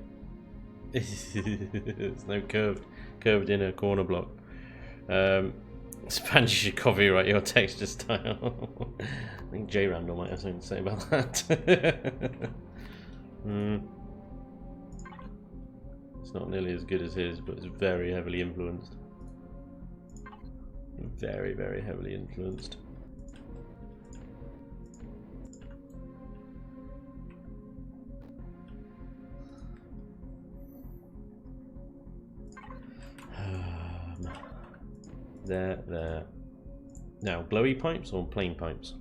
there's no curved inner corner block. Spanj, you should copyright your texture style. I think J Randall might have something to say about that. It's not nearly as good as his, but it's very heavily influenced. Very, very heavily influenced. There. Now, glowy pipes or plain pipes?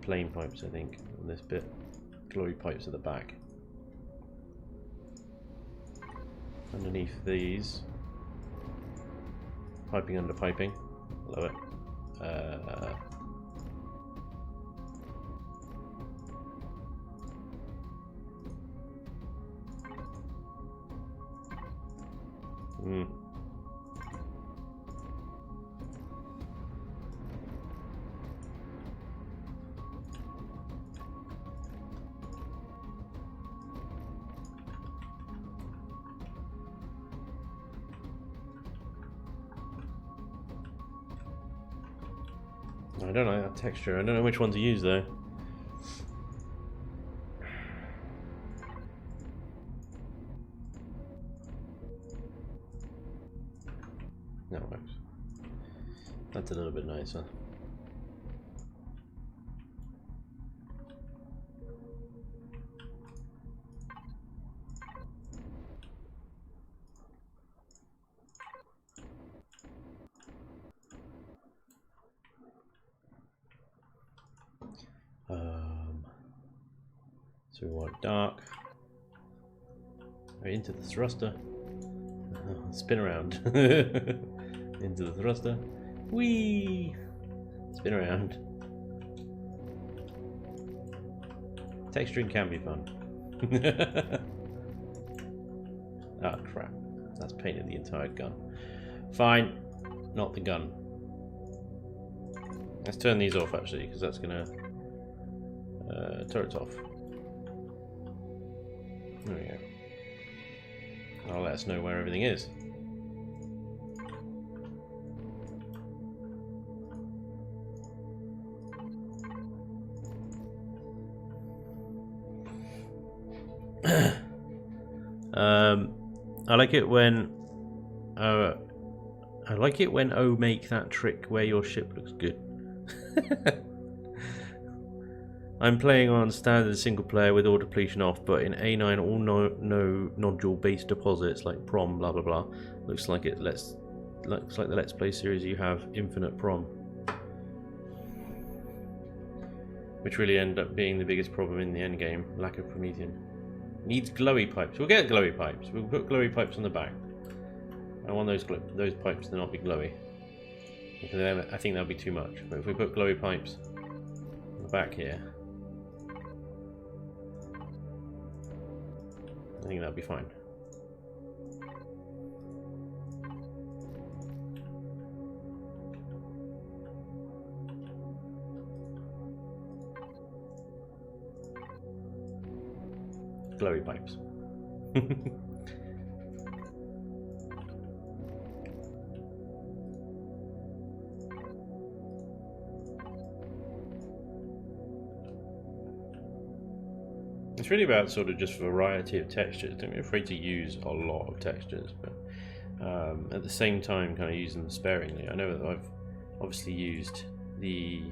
Plain pipes, I think, on this bit. Glowy pipes at the back. Underneath these. Piping under piping. Love it. I don't like that texture. I don't know which one to use though. That works. That's a little bit nicer. So we want dark. Right into the thruster. Spin around. Into the thruster. Whee! Spin around. Texturing can be fun. Ah, crap. That's painted the entire gun. Fine. Not the gun. Let's turn these off actually, because that's gonna turret's off. There we go. That'll let us know where everything is. I like it when O make that trick where your ship looks good. I'm playing on standard single player with all depletion off, but in A9 all no nodule based deposits like prom blah blah blah. Looks like the Let's Play series you have infinite prom, which really end up being the biggest problem in the end game. Lack of Promethean. Needs glowy pipes. We'll get glowy pipes. We'll put glowy pipes on the back. I want those pipes to not be glowy. Because I think that'll be too much. But if we put glowy pipes on the back here, I think that'll be fine. Glowy pipes. It's really about sort of just variety of textures. Don't be afraid to use a lot of textures, but at the same time kind of use them sparingly. I know that I've obviously used the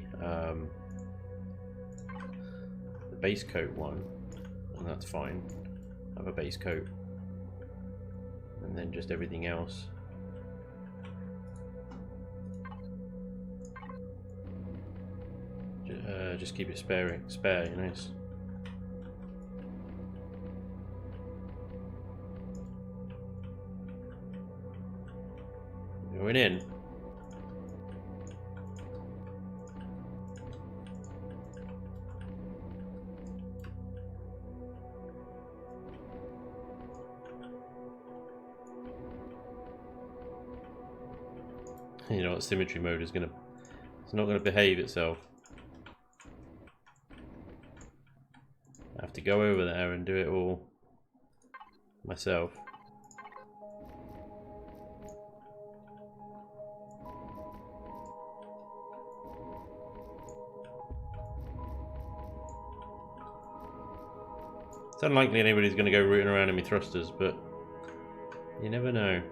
base coat one, and that's fine. Have a base coat, and then just everything else. Just keep it spare, you know. Going in. You know what, symmetry mode is gonna, it's not gonna behave itself. I have to go over there and do it all myself. It's unlikely anybody's going to go rooting around in my thrusters, but you never know.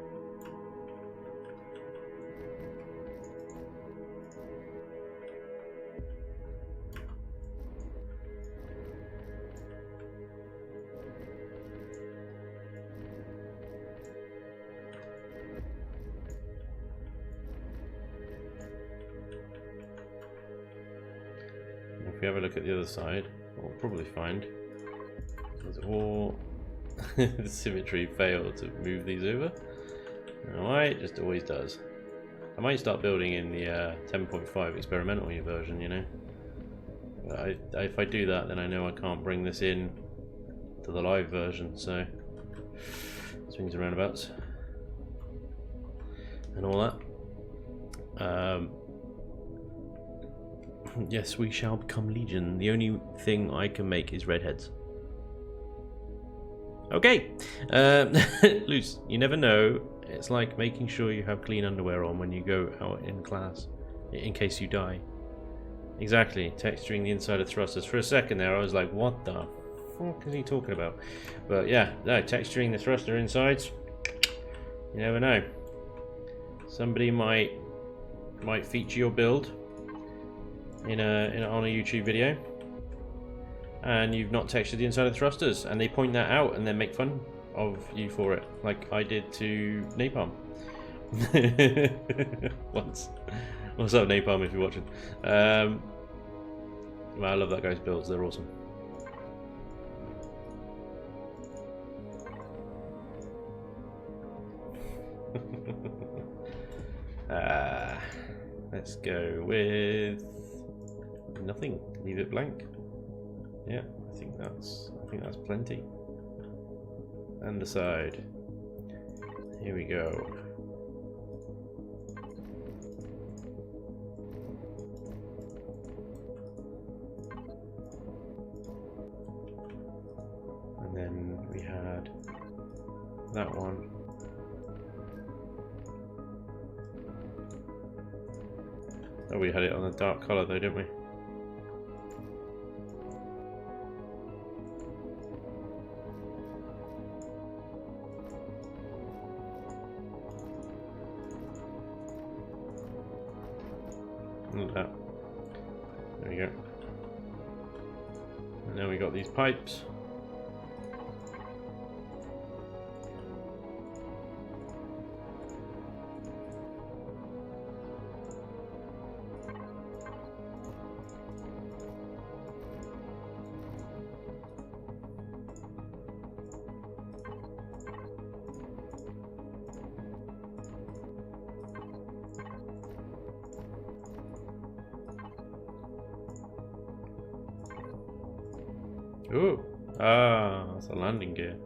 If we have a look at the other side, we'll probably find there's all the symmetry failed to move these over. Alright, just always does. I might start building in the 10.5 experimental version, you know. But if I do that, then I know I can't bring this in to the live version, so swings and roundabouts and all that. Yes, we shall become Legion. The only thing I can make is redheads. Okay, Luce, you never know. It's like making sure you have clean underwear on when you go out in class, in case you die. Exactly, texturing the inside of thrusters. For a second there, I was like, what the fuck is he talking about? But yeah, no, texturing the thruster insides, you never know. Somebody might feature your build on a YouTube video, and you've not textured the inside of the thrusters, and they point that out and then make fun of you for it, like I did to Napalm once. What's up, Napalm, if you're watching? I love that guy's builds, they're awesome. Let's go with nothing. Leave it blank. Yeah, I think that's plenty. And the side. Here we go. And then we had that one. Oh, we had it on a dark colour though, didn't we? Look at that. There we go. And now we got these pipes. Ooh, that's a landing gear.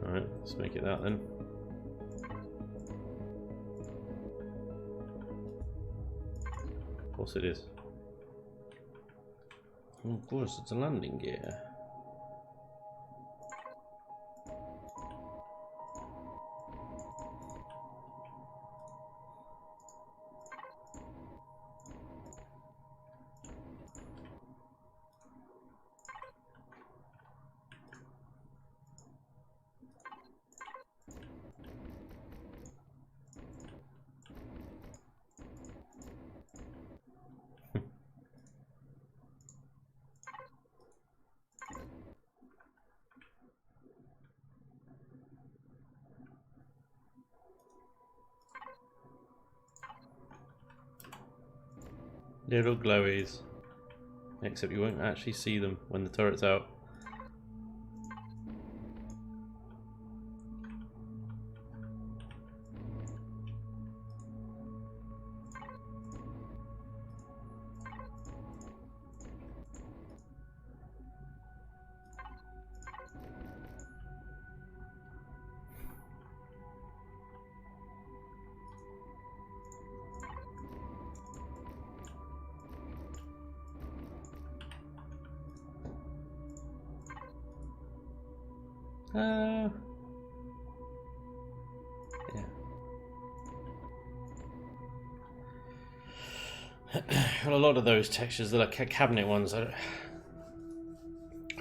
Alright, let's make it that then. Of course it is. Of course it's a landing gear. Little glowies. Except you won't actually see them when the turret's out. Yeah. Well, a lot of those textures, they're like cabinet ones. I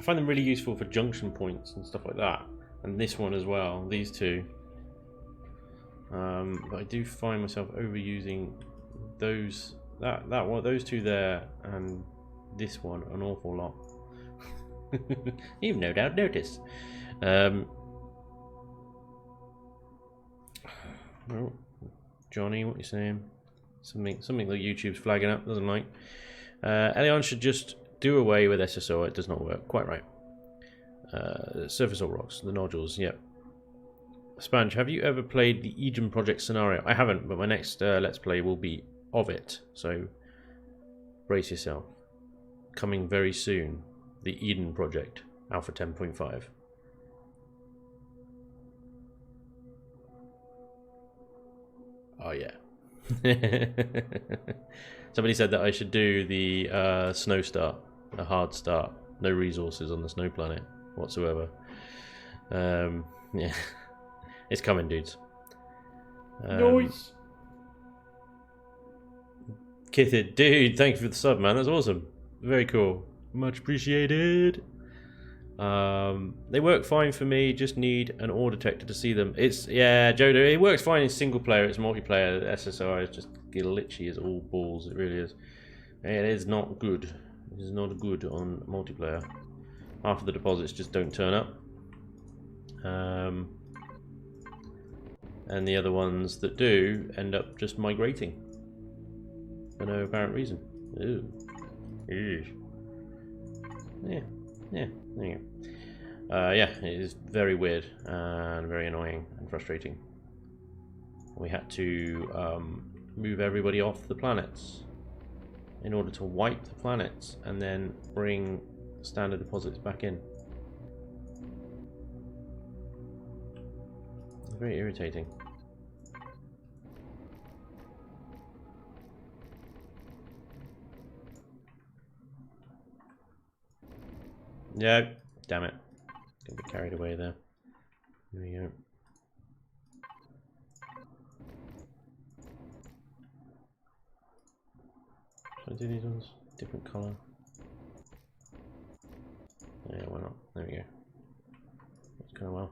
find them really useful for junction points and stuff like that, and this one as well. These two, but I do find myself overusing those those two there and this one an awful lot. You've no doubt noticed. Well, Johnny, what are you saying? Something that YouTube's flagging up, doesn't like. Elion should just do away with SSO. It does not work. Quite right. Surface or rocks, the nodules. Yep. Spanj, have you ever played the Eden Project scenario? I haven't, but my next Let's Play will be of it. So brace yourself. Coming very soon. The Eden Project, Alpha 10.5. Oh yeah. Somebody said that I should do the snow start, a hard start, no resources on the snow planet whatsoever. Yeah, it's coming, dudes. Nice. Kithid, dude, thank you for the sub, man. That's awesome. Very cool. Much appreciated. They work fine for me, just need an ore detector to see them. It's, yeah, Jodo, it works fine in single player, it's multiplayer. SSI is just glitchy as all balls, it really is. It is not good. It is not good on multiplayer. Half of the deposits just don't turn up. And the other ones that do end up just migrating. For no apparent reason. Ooh. Ew. Yeah, there you go. Yeah, it is very weird and very annoying and frustrating. We had to move everybody off the planets in order to wipe the planets and then bring standard deposits back in. Very irritating. Yeah, damn it. Gonna be carried away there. There we go. Should I do these ones? Different colour. Yeah, why not? There we go. That's going well.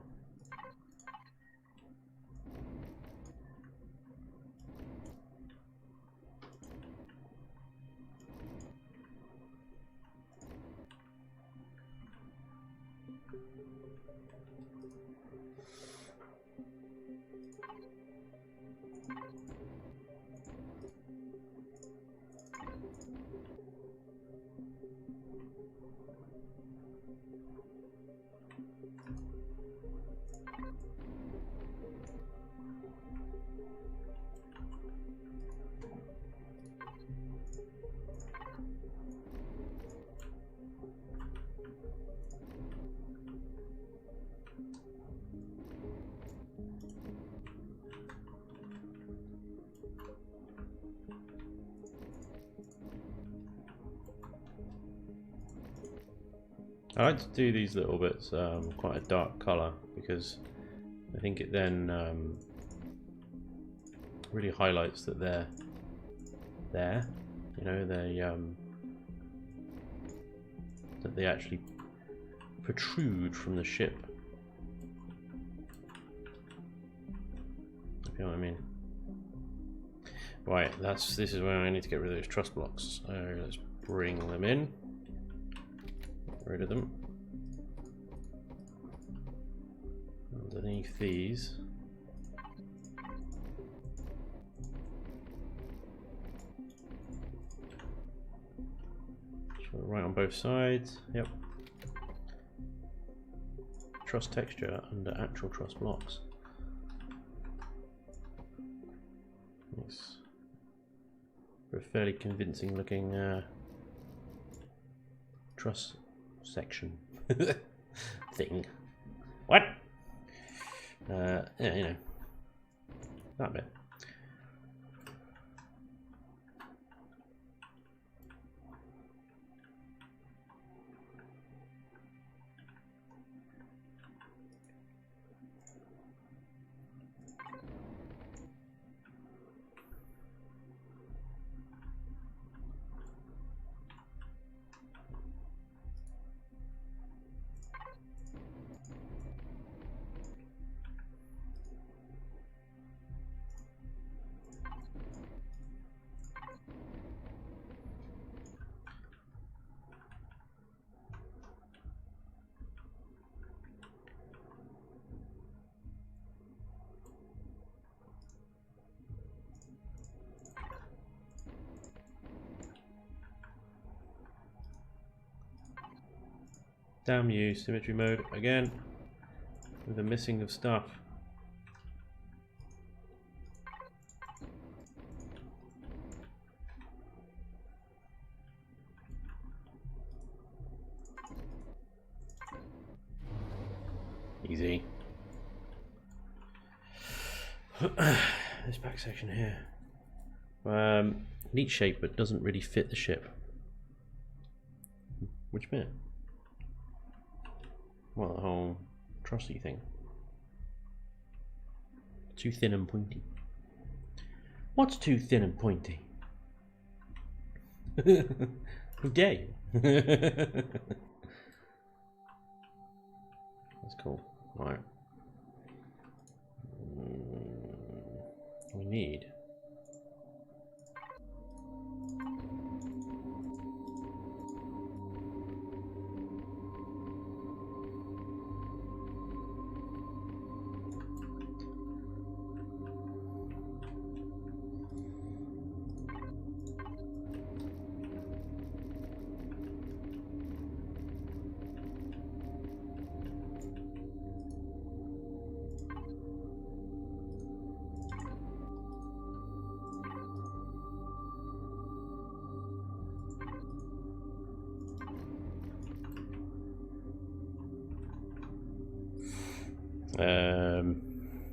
I like to do these little bits quite a dark colour because I think it then really highlights that they're there. You know, that they actually protrude from the ship. If you know what I mean. Right, this is where I need to get rid of those truss blocks. So let's bring them in. Get rid of them. Underneath these. both sides. Yep. Truss texture under actual truss blocks. Nice. For a fairly convincing looking truss section thing. What? Yeah, you know, that bit. Damn you, symmetry mode again with the missing of stuff. Easy. This back section here. Neat shape, but doesn't really fit the ship. Which bit? Well, the whole trussy thing. Too thin and pointy. What's too thin and pointy? Who dare you? That's cool. Right. We need.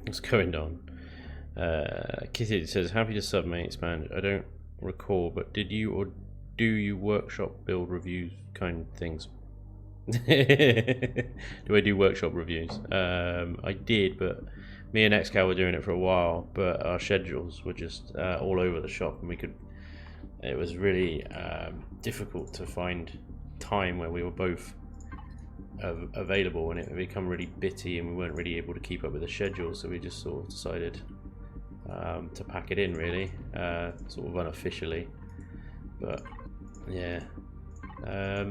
What's going on? Kitty says, happy to sub, mate, Spanj. I don't recall, but did you or do you workshop build reviews kind of things? Do I do workshop reviews? I did, but me and Xcal were doing it for a while, but our schedules were just all over the shop, and it was really difficult to find time where we were both available, and it had become really bitty and we weren't really able to keep up with the schedule, so we just sort of decided to pack it in, really, sort of unofficially. But yeah, I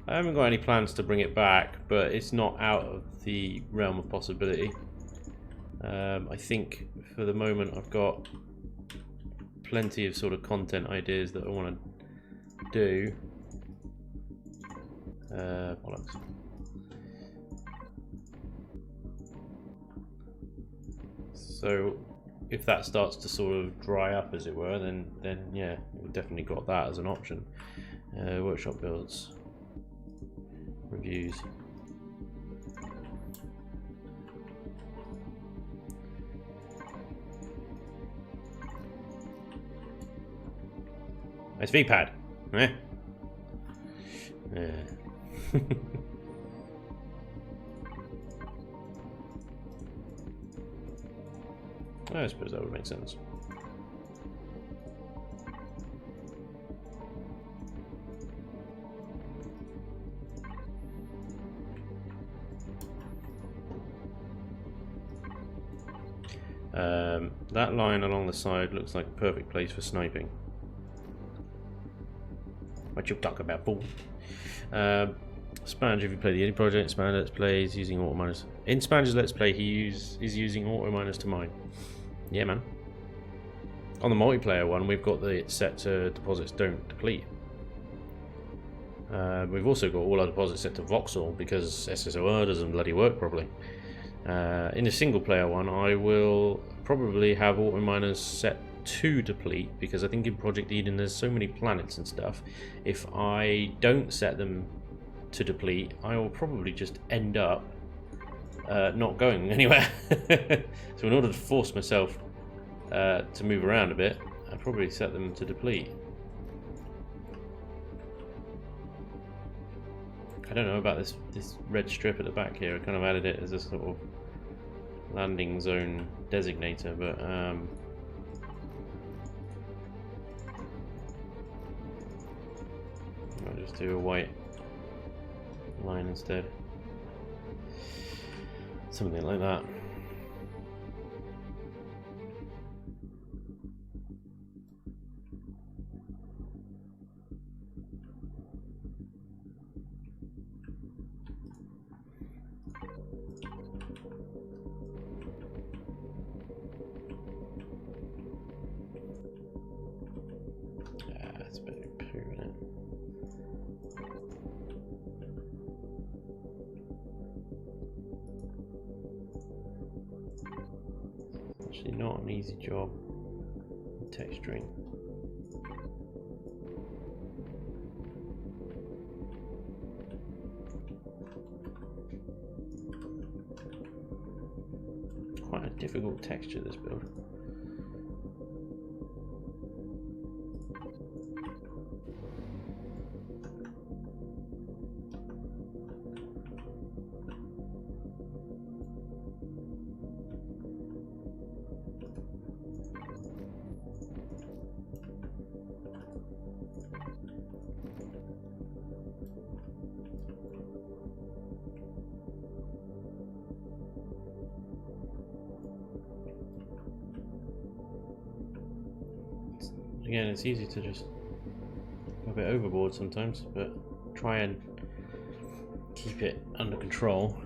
haven't got any plans to bring it back, but it's not out of the realm of possibility. I think for the moment I've got plenty of sort of content ideas that I want to do. Bollocks. So if that starts to sort of dry up, as it were, then yeah, we've definitely got that as an option. Workshop builds, reviews. Nice V-pad. Eh? Yeah. I suppose that would make sense. That line along the side looks like a perfect place for sniping. What you talk about, fool? Spanj, if you play the indie project, Spanj Let's Play is using auto miners. In Spanj's Let's Play, is using auto miners to mine. Yeah, man. On the multiplayer one, we've got the set to deposits don't deplete. We've also got all our deposits set to voxel because SSOR doesn't bloody work properly. In a single player one, I will probably have auto miners set to deplete because I think in Project Eden there's so many planets and stuff. If I don't set them to deplete, I will probably just end up not going anywhere. So in order to force myself to move around a bit, I'll probably set them to deplete. I don't know about this red strip at the back here. I kind of added it as a sort of landing zone designator, but I'll just do a white line instead. Something like that. That's a bit of poo, isn't it? Actually not an easy job texturing. Quite a difficult texture, this build. Again, it's easy to just go a bit overboard sometimes, but try and keep it under control.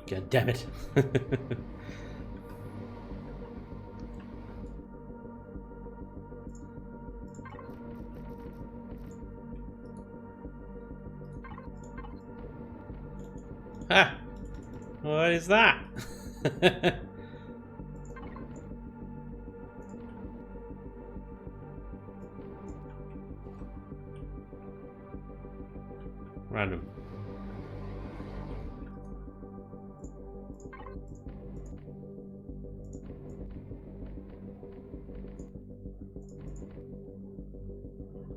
God damn it. Ah! What is that? Random.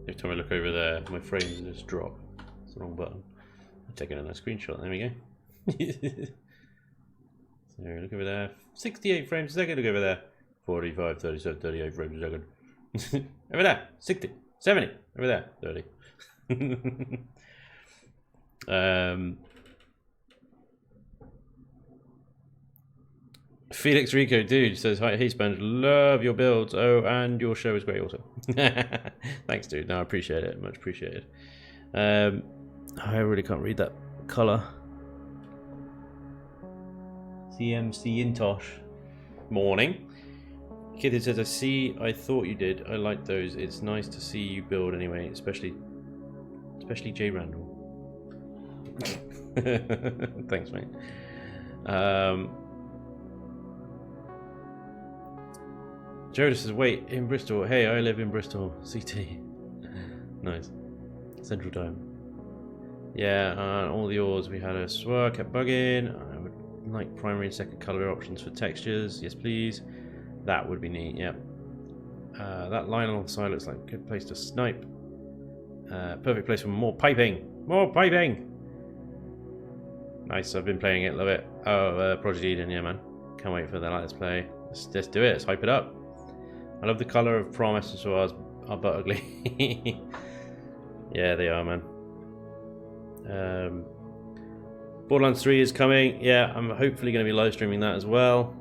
Every time I look over there, my frames just drop. It's the wrong button. I'm taking another screenshot. There we go. So look over there. 68 frames a second. Look over there. 45, 37, 38 frames a second. Over there. 60, 70. Over there. 30. Felix Rico, dude, says, hi, hey Spanj, love your builds. Oh, and your show is great also. Thanks, dude. No, I appreciate it. Much appreciated. I really can't read that colour. CMC Intosh. Morning. Kid says, I thought you did. I like those. It's nice to see you build anyway, especially Jay Randall. Thanks, mate. Joe says, wait, in Bristol. Hey, I live in Bristol. CT. Nice. Central Time. Yeah, all the ores we had a swirl, kept bugging. I would like primary and second color options for textures. Yes, please. That would be neat, yep. That line along the side looks like a good place to snipe. Perfect place for more piping. More piping! Nice, I've been playing it, love it. Oh, Project Eden, yeah, man. Can't wait for the Let's Play. Let's do it, let's hype it up. I love the colour of Prom SSORs are but ugly. Yeah, they are, man. Borderlands 3 is coming. Yeah, I'm hopefully going to be live streaming that as well.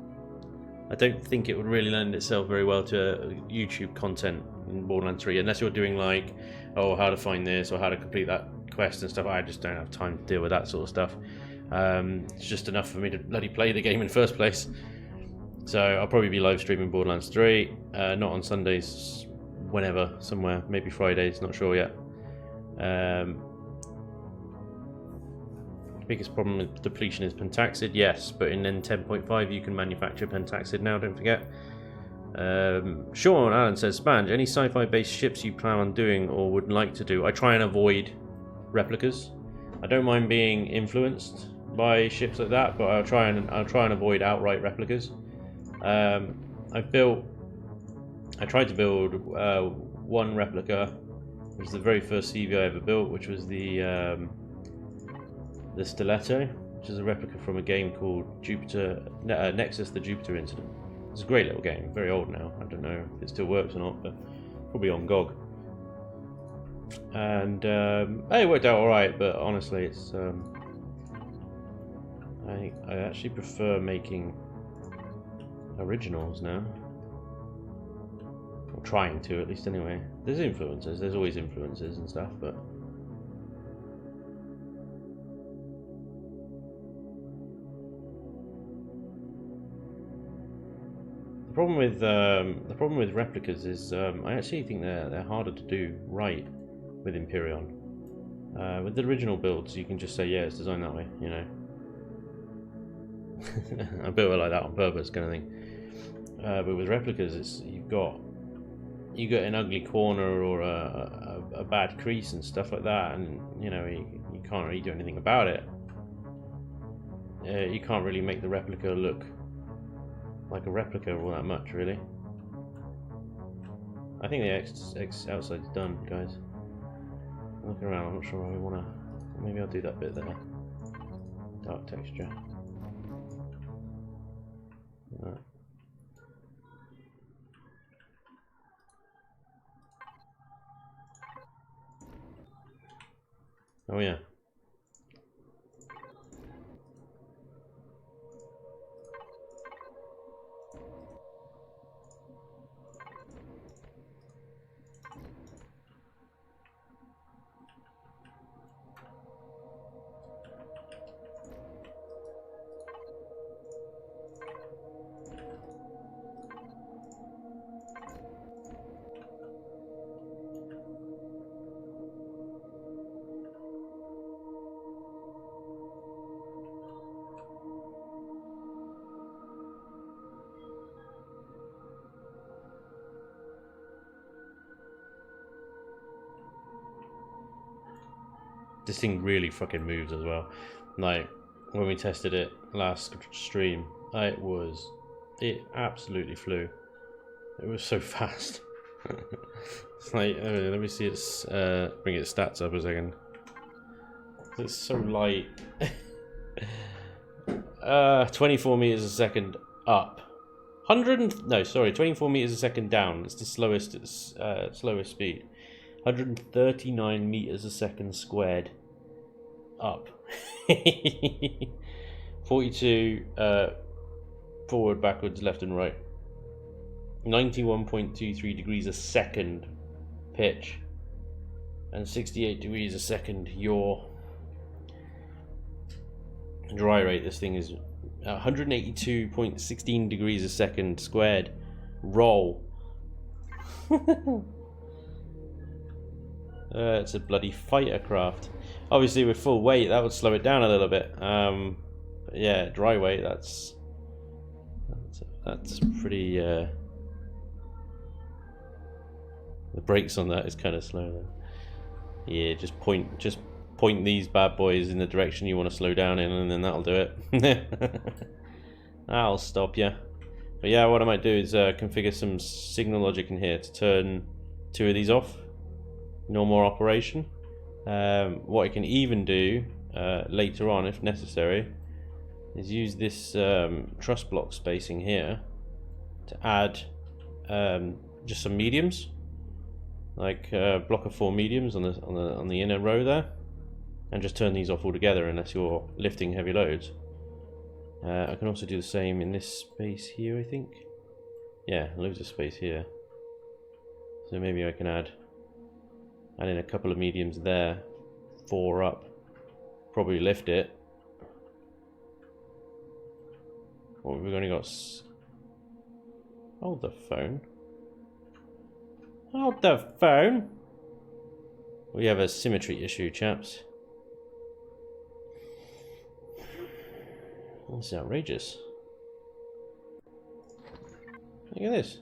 I don't think it would really lend itself very well to YouTube content in Borderlands 3, unless you're doing like, oh, how to find this or how to complete that quest and stuff. I just don't have time to deal with that sort of stuff. It's just enough for me to bloody play the game in the first place. So I'll probably be live streaming Borderlands 3, not on Sundays, whenever, somewhere, maybe Fridays, not sure yet. Biggest problem with depletion is pentaxid, yes, but in N10.5 you can manufacture pentaxid now, don't forget. Sean Allen says, Spanj, any sci-fi based ships you plan on doing or would like to do? I try and avoid replicas. I don't mind being influenced by ships like that, but I'll try and avoid outright replicas. I tried to build one replica. It was the very first CV I ever built, which was the Stiletto, which is a replica from a game called Nexus: The Jupiter Incident. It's a great little game, very old now. I don't know if it still works or not, but probably on GOG. And it worked out alright, but honestly, it's I actually prefer making originals now. Or trying to, at least anyway. There's influences, there's always influences and stuff, but the problem with replicas is I actually think they're harder to do right with Imperion. With the original builds, you can just say, yeah, it's designed that way, you know. I built it like that on purpose, kind of thing. But with replicas, it's you got an ugly corner or a bad crease and stuff like that, and you know you can't really do anything about it. You can't really make the replica look like a replica all that much, really. I think the outside's done, guys. Looking around, I'm not sure how we wanna. Maybe I'll do that bit there. Dark texture. Right. Oh yeah. This thing really fucking moves as well. Like when we tested it last stream, it absolutely flew. It was so fast. It's like, let me see its bring its stats up a second. It's so light. 24 meters a second up. 24 meters a second down. It's the slowest speed. 139 meters a second squared up. 42 forward, backwards, left and right. 91.23 degrees a second pitch, and 68 degrees a second yaw. Dry rate, this thing is 182.16 degrees a second squared roll. It's a bloody fighter craft. Obviously with full weight that would slow it down a little bit. But yeah, dry weight, that's pretty the brakes on that is kind of slow though. Yeah, just point these bad boys in the direction you want to slow down in, and then that'll do it. That'll stop you. But yeah, what I might do is configure some signal logic in here to turn 2 of these off. No more operation. What I can even do later on, if necessary, is use this truss block spacing here to add just some mediums, like a block of 4 mediums on the inner row there, and just turn these off altogether unless you're lifting heavy loads. I can also do the same in this space here, I think. Yeah, loads of space here. So maybe I can add in a couple of mediums there. 4 up. Probably lift it. Well, we've only got... Hold the phone. Hold the phone! We have a symmetry issue, chaps. This is outrageous. Look at this.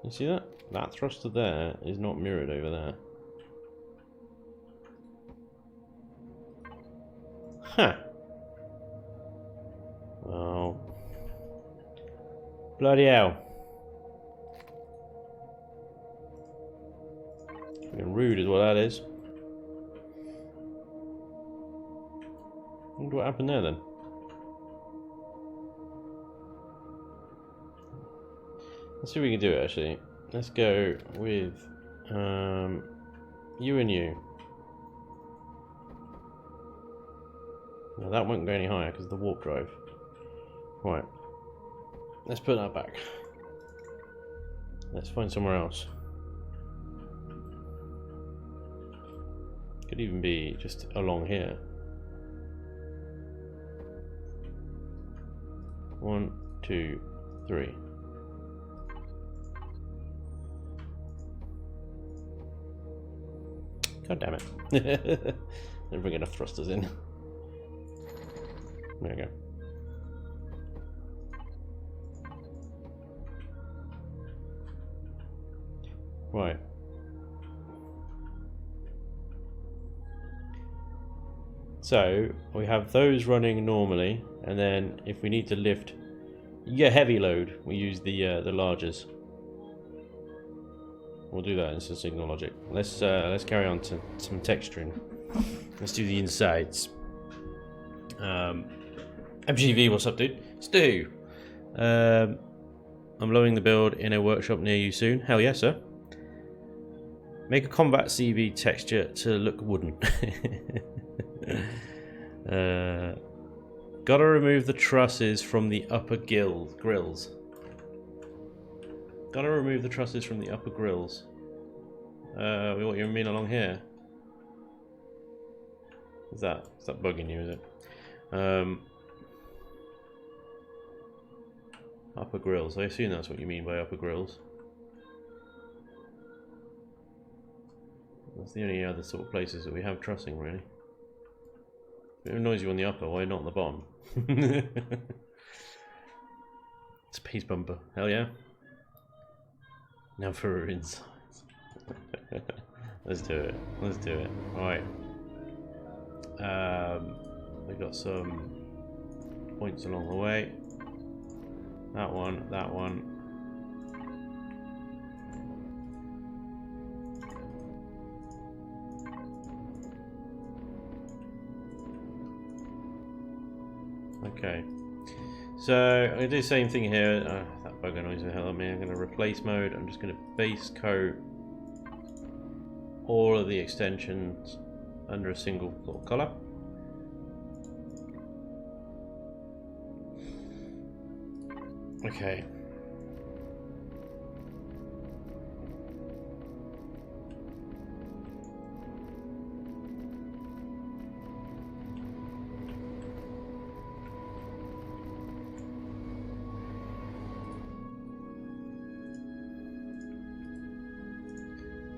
You see that? That thruster there is not mirrored over there. Huh. Oh. Bloody hell. Being rude is what that is. I wonder what happened there then. Let's see if we can do it actually. Let's go with you and you. Now that won't go any higher because of the warp drive. Right. Let's put that back. Let's find somewhere else. Could even be just along here. 1, 2, 3. God damn it. Didn't bring enough thrusters in. There we go. Right. So we have those running normally, and then if we need to lift, you get heavy load, we use the largers. We'll do that in some signal logic. Let's carry on to some texturing. Let's do the insides. MGV, what's up, dude? Stu. I'm loading the build in a workshop near you soon. Hell yes, sir. Make a combat CV texture to look wooden. Gotta remove the trusses from the upper grills. Gotta remove the trusses from the upper grills. What you mean along here? Is that bugging you, is it? Upper grills. I assume that's what you mean by upper grills. That's the only other sort of places that we have trussing, really. It annoys you on the upper, why not on the bottom? Space bumper, hell yeah. Now for our insides. Let's do it. Let's do it. Alright. We've got some points along the way. That one, that one. Okay. So I'm going to do the same thing here. That bug annoys the hell out of me. I'm going to replace mode. I'm just going to base coat all of the extensions under a single sort of colour. Okay.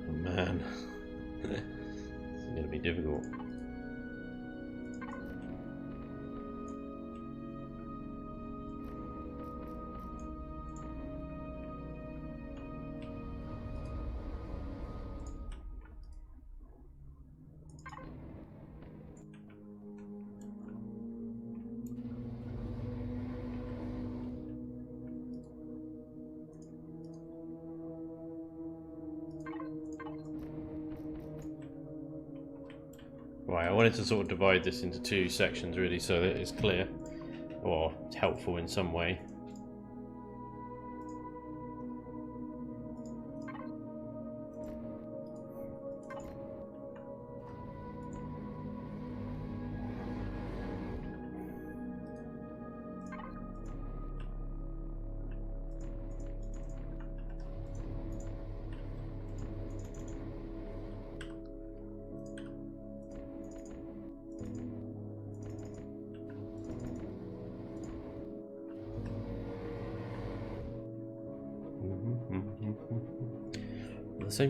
Oh man. This is going to be difficult. Right, I wanted to sort of divide this into two sections really so that it's clear, or it's helpful in some way.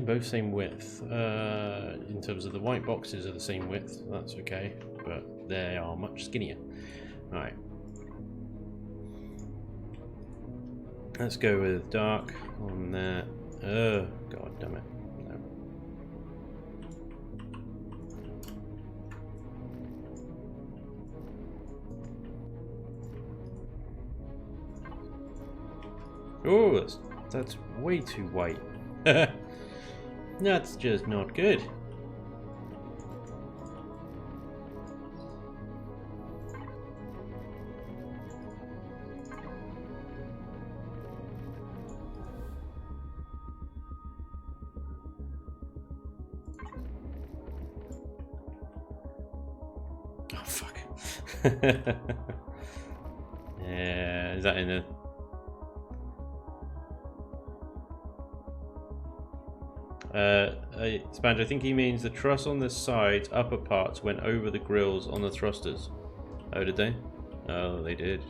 both same width. In terms of the white boxes are the same width, that's okay, but they are much skinnier. Alright. Let's go with dark on there. Oh, god damn it. No. Oh, that's way too white. That's just not good. Oh fuck. Yeah, is that in a... Spanj, I think he means the truss on the sides, upper parts went over the grills on the thrusters. Oh, did they? Oh, they did.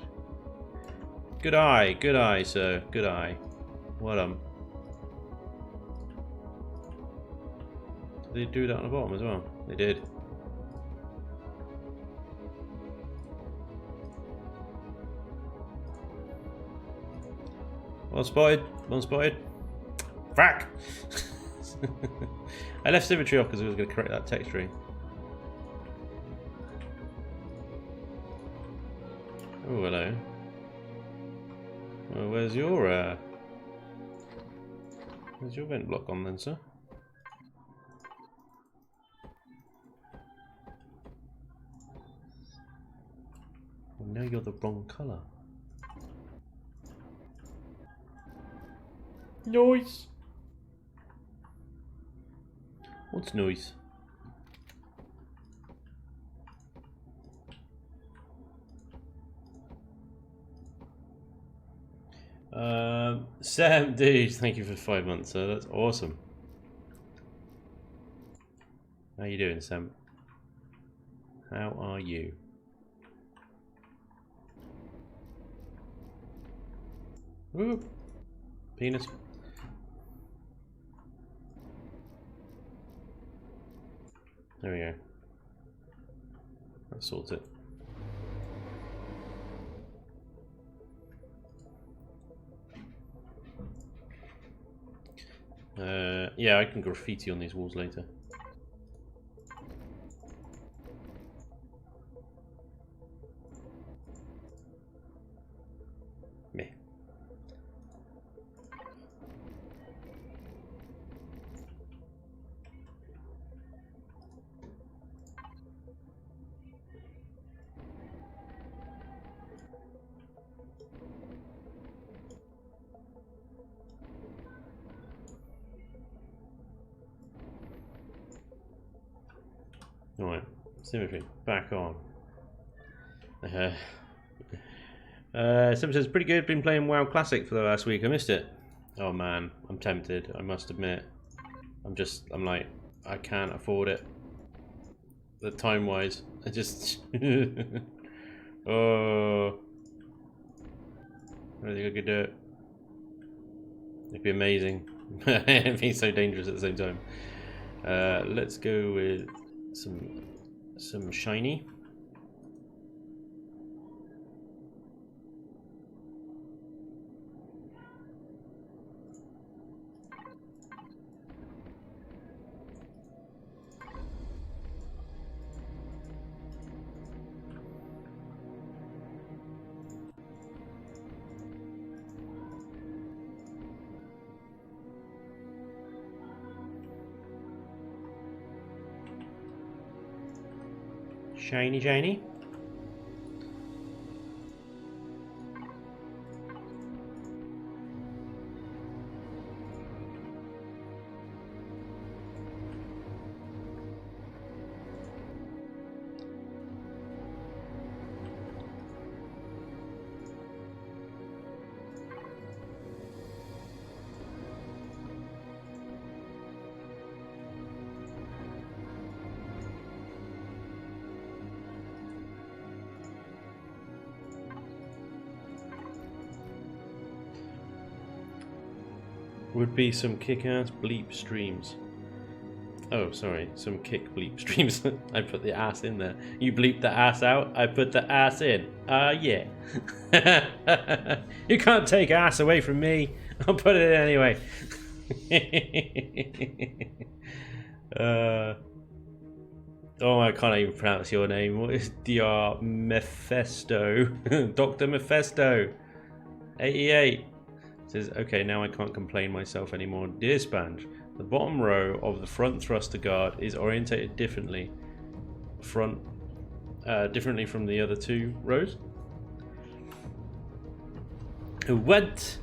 Good eye, sir. Good eye. Well Did they do that on the bottom as well? They did. Well spotted. Well spotted. Frack! I left symmetry off because I was going to correct that texturing. Oh, hello. Well, where's your vent block on then, sir? Well, now you're the wrong colour. Noise! What's noise? Sam, dude, thank you for 5 months, sir. That's awesome. How you doing, Sam? How are you? Whoop. Penis. There we go. That sorts it. Yeah, I can graffiti on these walls later. Meh. Alright, symmetry, back on. Someone says, pretty good, been playing WoW Classic for the last week, I missed it. Oh man, I'm tempted, I must admit. I'm like, I can't afford it. The time-wise, I just... Oh... I don't think I could do it. It'd be amazing. It'd be so dangerous at the same time. Let's go with some shiny. Shiny, shiny. would be some kick-ass bleep streams. Oh, sorry, some kick bleep streams. I put the ass in there. You bleep the ass out, I put the ass in. Yeah. You can't take ass away from me. I'll put it in anyway. Oh, I can't even pronounce your name. What is Dr. Mephisto? Dr. Mephisto. 88. Says, okay, now I can't complain myself anymore. Dear Spanj, the bottom row of the front thruster guard is orientated differently. Differently from the other two rows. What?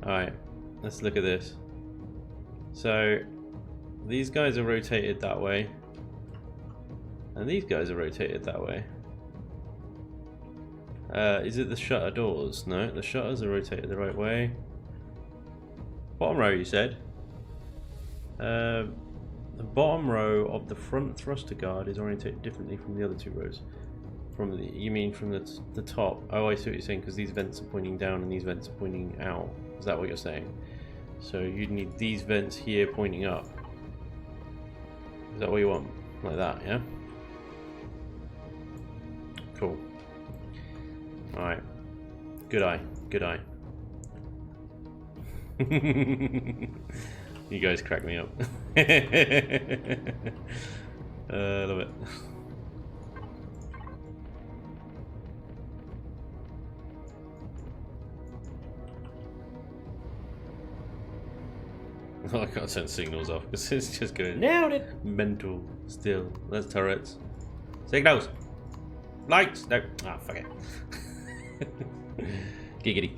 Alright, let's look at this. So, these guys are rotated that way. And these guys are rotated that way. Is it the shutter doors? No, the shutters are rotated the right way. Bottom row, you said? The bottom row of the front thruster guard is orientated differently from the other two rows. From the, you mean from the top? Oh, I see what you're saying, because these vents are pointing down and these vents are pointing out. Is that what you're saying? So you'd need these vents here pointing up. Is that what you want? Like that, yeah? Cool. Alright. Good eye. Good eye. You guys crack me up. Love it. Oh, I can't turn signals off because it's just going nailed it. Mental still. That's turrets. Signals. Lights. No. Ah, fuck it. Giggity.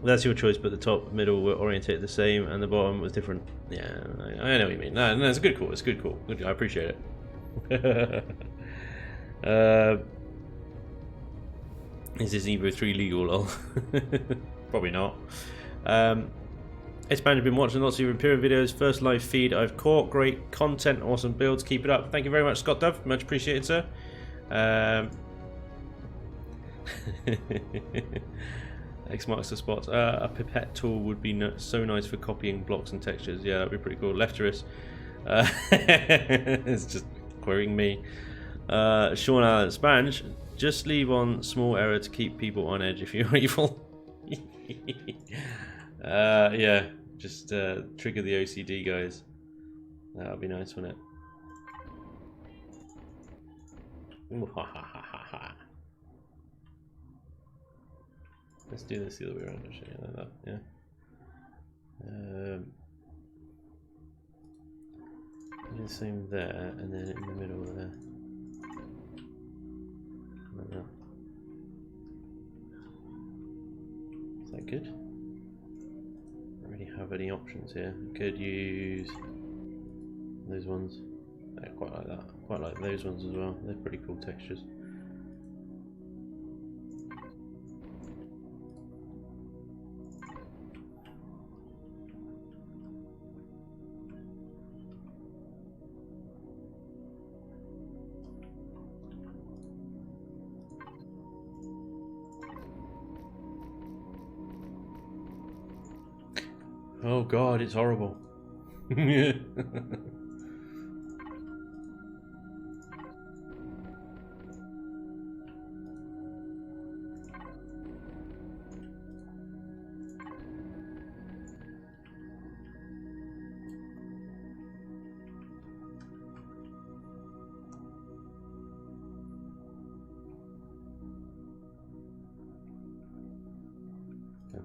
That's your choice, but the top, middle were orientated the same, and the bottom was different. Yeah, I know what you mean. No, it's a good call. It's a good call. Good, I appreciate it. Is this Evo 3 legal? Lol. Probably not. Spanj, I've been watching lots of your Imperial videos. First live feed I've caught. Great content, awesome builds. Keep it up. Thank you very much, Scott Dove. Much appreciated, sir. X marks the spot. A pipette tool would be so nice for copying blocks and textures. Yeah, that'd be pretty cool. Lefterus. It's just querying me. Sean Allen. Spanj, just leave on small error to keep people on edge if you're evil. Yeah, just trigger the OCD, guys. That would be nice, wouldn't it? Ooh, ha ha ha ha ha. Let's do this the other way around, actually, like that, yeah. Do the same there, and then in the middle there. Like that. Is that good? I don't really have any options here. I could use those ones. Yeah, quite like that. Quite like those ones as well. They're pretty cool textures. Oh god, it's horrible. I'm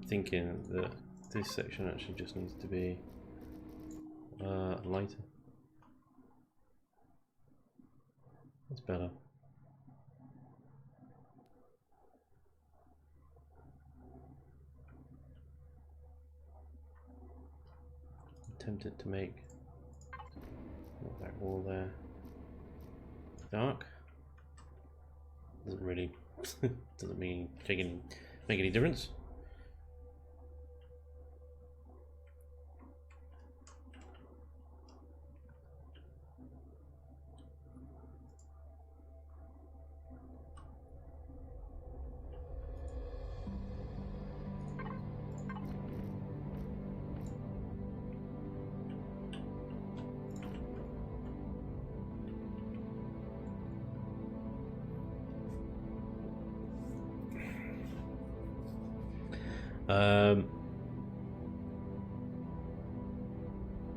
thinking that this section actually just needs to be lighter. That's better. I'm tempted to make that wall there dark. Doesn't really doesn't mean make any difference.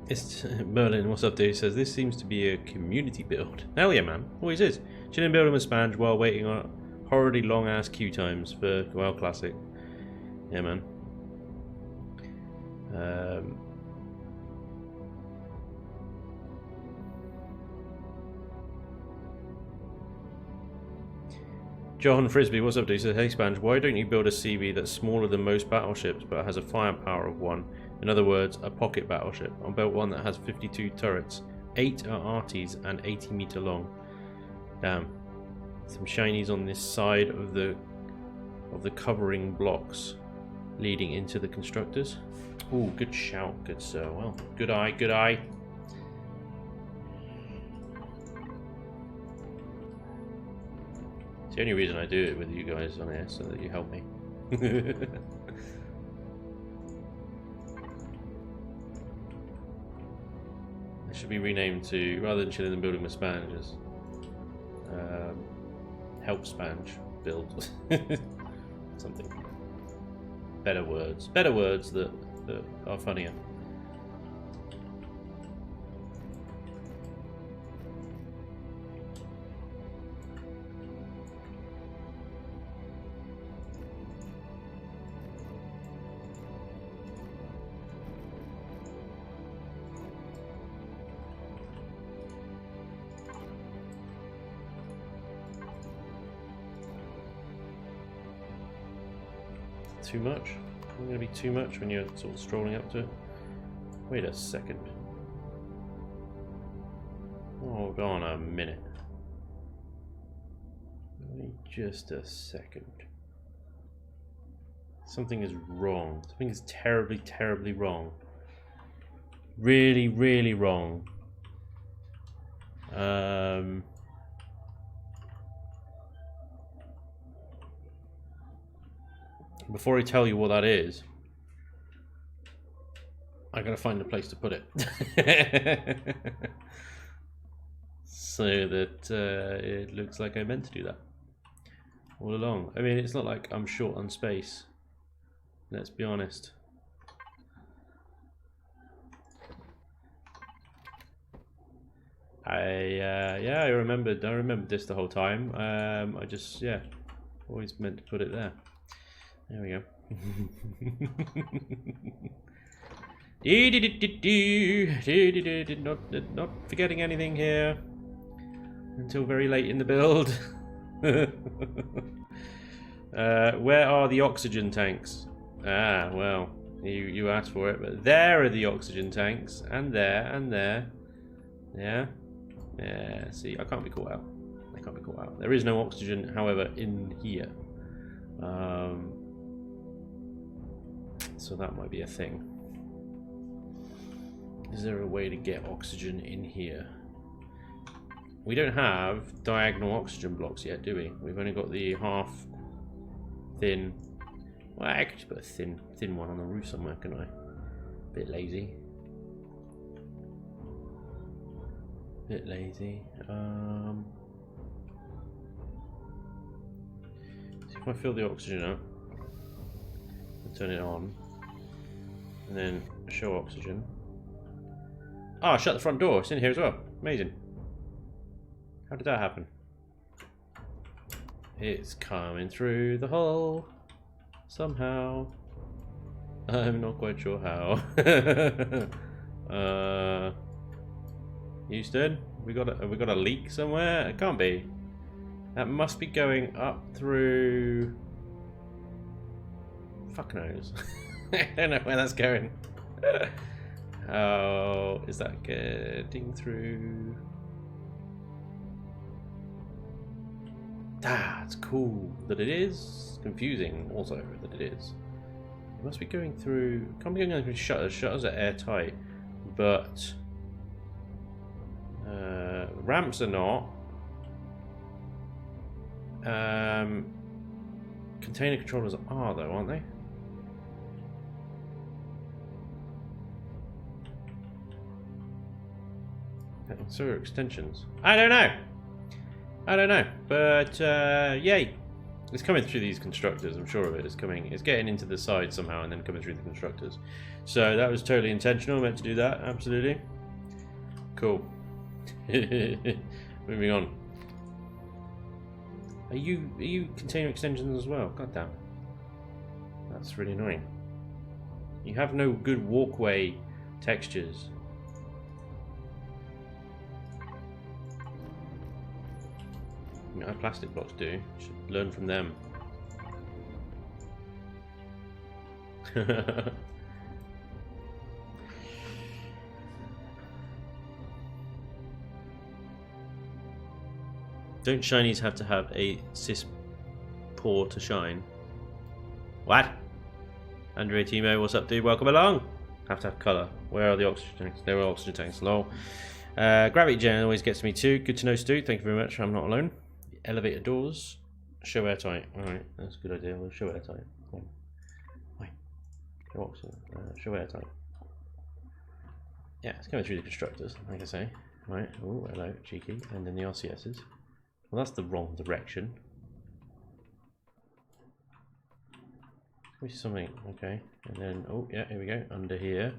It's Merlin, what's up, dude? Says this seems to be a community build. Hell yeah, man. Always is. Chillin Buildin with Spanj while waiting on horribly long ass queue times for WoW Classic. Yeah, man. John Frisbee, what's up, dude? Says, hey Spanj, why don't you build a CB that's smaller than most battleships but has a firepower of one? In other words, a pocket battleship. I built one that has 52 turrets, 8 are arties and 80 meter long. Damn. Some shinies on this side of the covering blocks leading into the constructors. Ooh, good shout, good sir. Well, good eye, good eye. It's the only reason I do it with you guys on here, so that you help me. It should be renamed to, rather than Chillin Buildin with Spanj, just help Spanj build something. Better words that are funnier. Too much? It's going to be too much when you're sort of strolling up to it. Wait a second. Oh, go on a minute. Wait just a second. Something is wrong. Something is terribly, terribly wrong. Really, really wrong. Before I tell you what that is, I gotta find a place to put it. So that it looks like I meant to do that all along. I mean, it's not like I'm short on space. Let's be honest. Yeah, I remembered this the whole time. I just, yeah, always meant to put it there. There we go. Not forgetting anything here until very late in the build. Where are the oxygen tanks? Ah, well, you asked for it, but there are the oxygen tanks, and there, and there. Yeah, yeah. See, I can't be caught out. I can't be caught out. There is no oxygen, however, in here. So that might be a thing. Is there a way to get oxygen in here? We don't have diagonal oxygen blocks yet, do we? We've only got the half thin. Well, I could just put a thin one on the roof somewhere, can I? Bit lazy. Bit lazy. See if I fill the oxygen up and turn it on, and then show oxygen. Ah, shut the front door. It's in here as well. Amazing. How did that happen? It's coming through the hole somehow. I'm not quite sure how. Houston, have we got a leak somewhere? It can't be. That must be going up through. Fuck knows. I don't know where that's going. How is that getting through? Ah, it's cool that it is. Confusing also that it is. It must be going through. Can't be going through shutters. Shutters are airtight, but ramps are not. Container controllers are though, aren't they? So are extensions. I don't know, but yay, It's coming through these constructors, I'm sure of it. It's getting into the side somehow and then coming through the constructors. So that was totally intentional, meant to do that, absolutely. Cool. Moving on. Are you container extensions as well? God damn. That's really annoying. You have no good walkway textures. You know, plastic blocks do. You should learn from them. Don't shinies have to have a cis pour to shine? What? Andre Timo, what's up, dude? Welcome along. Have to have colour. Where are the oxygen tanks? There are oxygen tanks. Lol. Gravity gen always gets me too. Good to know, Stu. Thank you very much. I'm not alone. Elevator doors. Show airtight. Alright, that's a good idea. We'll show airtight. Wait. Show oxygen. Show airtight. Yeah, it's coming through the constructors, like I say. Right. Oh, hello, cheeky. And then the RCSs. Well, that's the wrong direction. We see something, okay. And then, oh yeah, here we go, under here.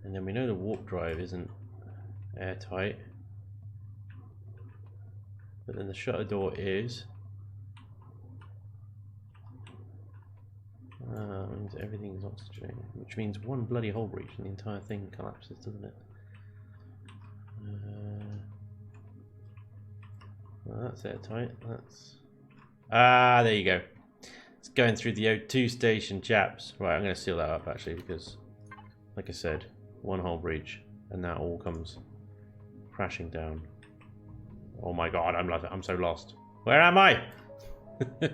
And then we know the warp drive isn't airtight. But then the shutter door is. Means everything is oxygenated, which means one bloody hole breach and the entire thing collapses, doesn't it? Well, that's airtight. That's there you go. It's going through the O2 station, chaps. Right, I'm going to seal that up actually because, like I said, one hole breach and that all comes crashing down. Oh my god, I'm so lost. Where am I? I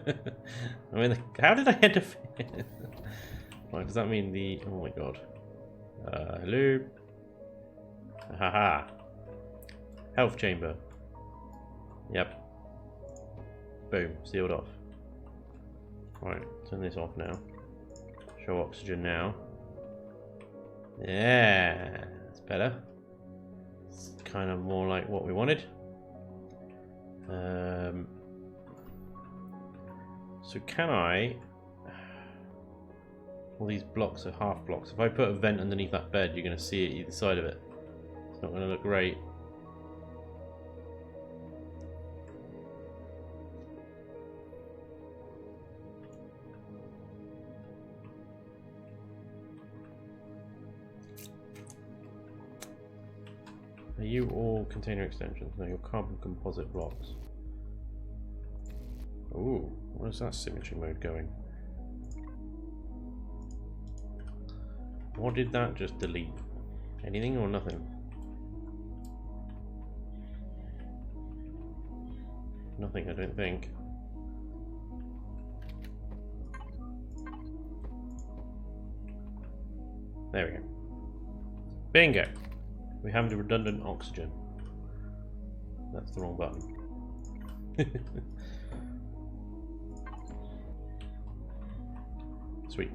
mean, how did I end up here? Right, does that mean the? Oh my god. Hello. Haha. Health chamber. Yep. Boom. Sealed off. Right. Turn this off now. Show oxygen now. Yeah. That's better. It's kind of more like what we wanted. So can I... All these blocks are half blocks. If I put a vent underneath that bed, you're going to see it either side of it. It's not going to look great. Are you all container extensions? No, you're carbon composite blocks. Ooh, where's that symmetry mode going? What did that just delete? Anything or nothing? Nothing, I don't think. There we go. Bingo! We have the redundant oxygen. That's the wrong button. Sweet.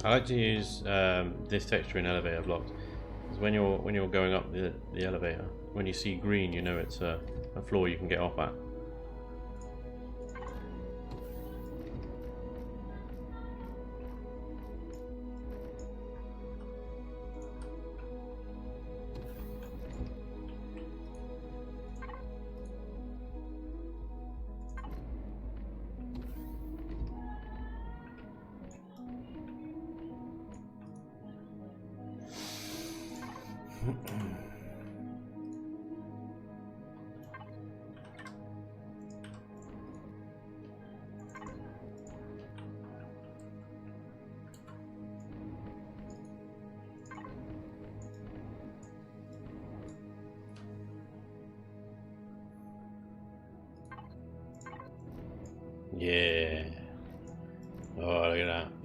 I like to use this texture in elevator blocks because when you're going up the elevator, when you see green, you know it's a floor you can get off at.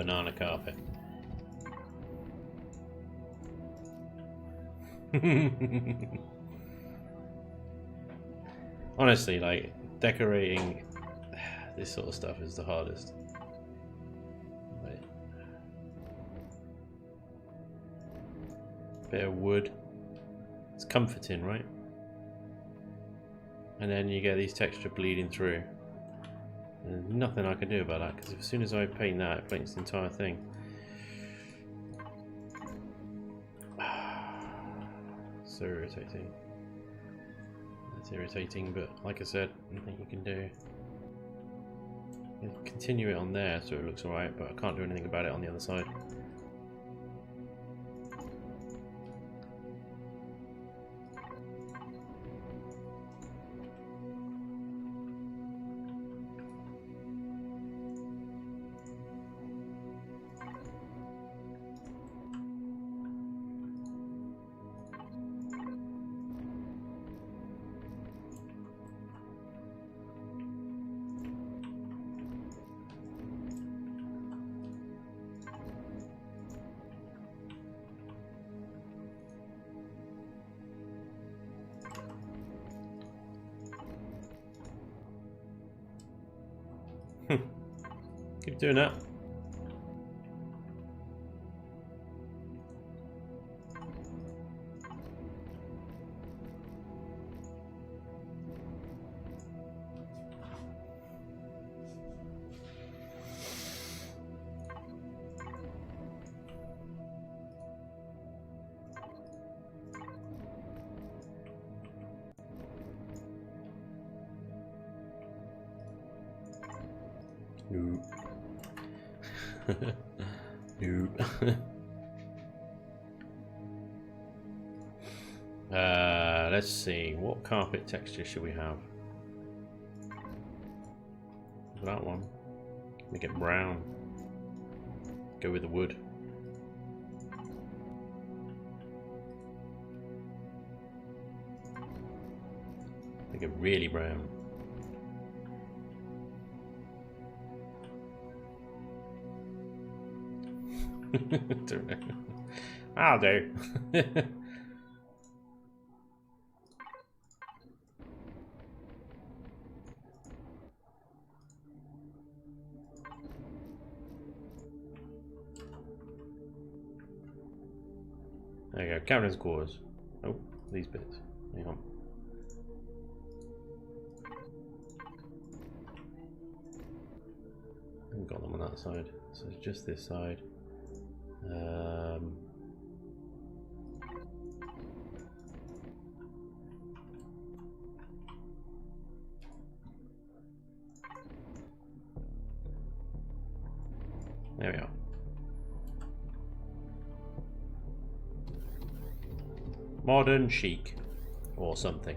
banana carpet. Honestly, like, decorating this sort of stuff is the hardest. Right. Bit of wood. It's comforting, right? And then you get these texture bleeding through. And there's nothing I can do about that, because as soon as I paint that, it paints the entire thing. So irritating. That's irritating, but like I said, nothing you can do. I'll continue it on there so it looks alright, but I can't do anything about it on the other side. Keep doing that. Nope. Nope. Let's see. What carpet texture should we have? That one. Make it brown. Go with the wood. Make it really brown. I'll do. There you go, captain's quarters. Oh, these bits. Hang on. I haven't got them on that side, so it's just this side. There we are. Modern chic, or something.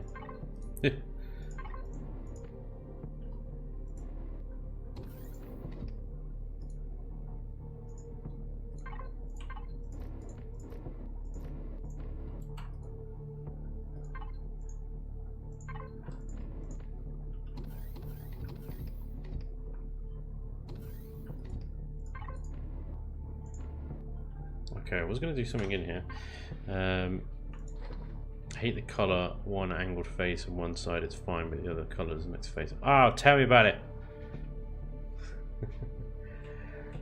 Okay, I was going to do something in here. I hate the colour, one angled face on one side, it's fine, but the other colour is next face. Oh, tell me about it!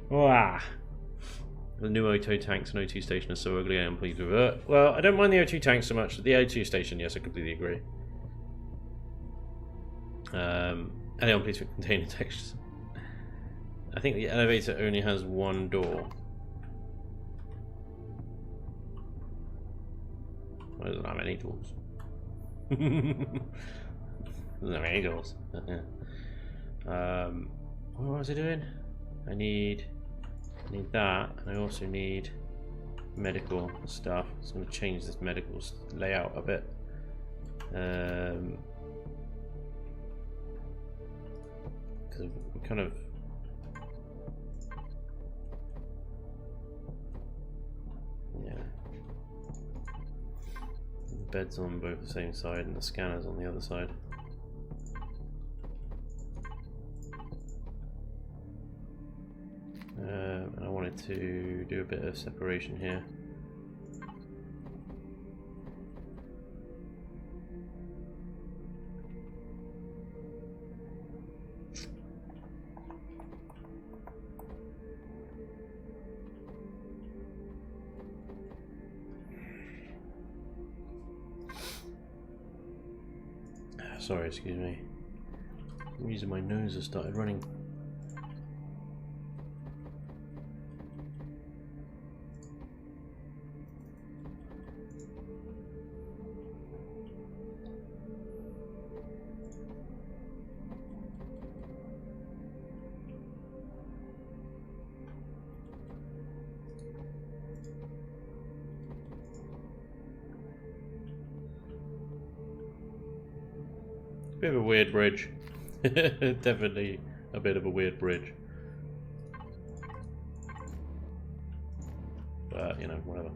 Wow. The new O2 tanks and O2 station are so ugly, I am pleased with it. Well, I don't mind the O2 tanks so much. The O2 station, yes, I completely agree. And I am pleased with container textures. I think the elevator only has one door. Well, it doesn't have any doors. Doesn't have any doors. What was I doing? I need that, and I also need medical stuff. So I'm going to change this medical layout a bit. Because we kind of the bed's on both the same side and the scanner's on the other side. And I want wanted to do a bit of separation here. Sorry, excuse me. The reason my nose has started running. Bit of a weird bridge. Definitely a bit of a weird bridge. But, you know, whatever.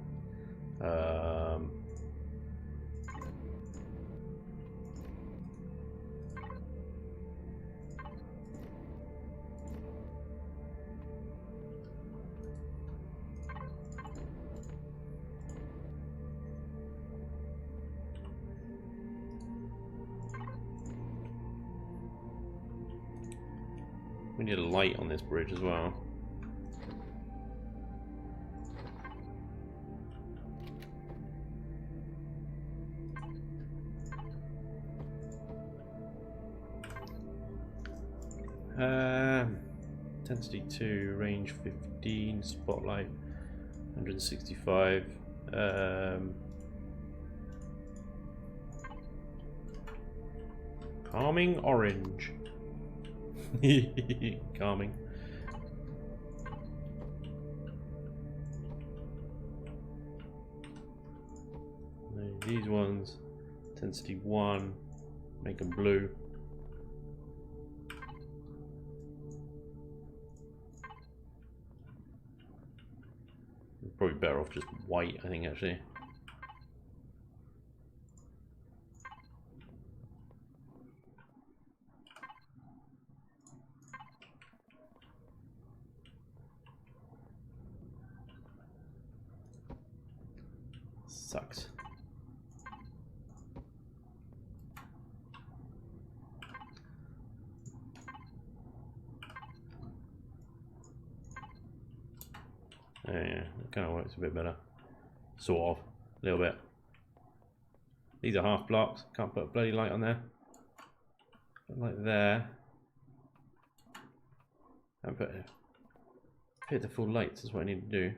We need a light on this bridge as well. Intensity 2, range 15, spotlight 165. Calming orange. Calming. These ones, intensity 1, make them blue. Probably better off just white, I think, actually. Sucks. Yeah, it kind of works a bit better. Sort of. A little bit. These are half blocks. Can't put a bloody light on there. Put a light there. And hit the full lights. That's what I need to do.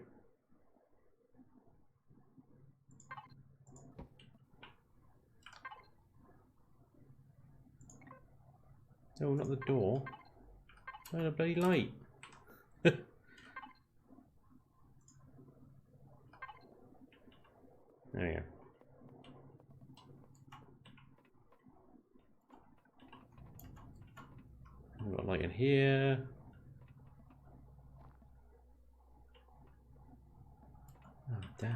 No, not the door. No, the bloody light. There we go. We've got a light in here. Oh, damn.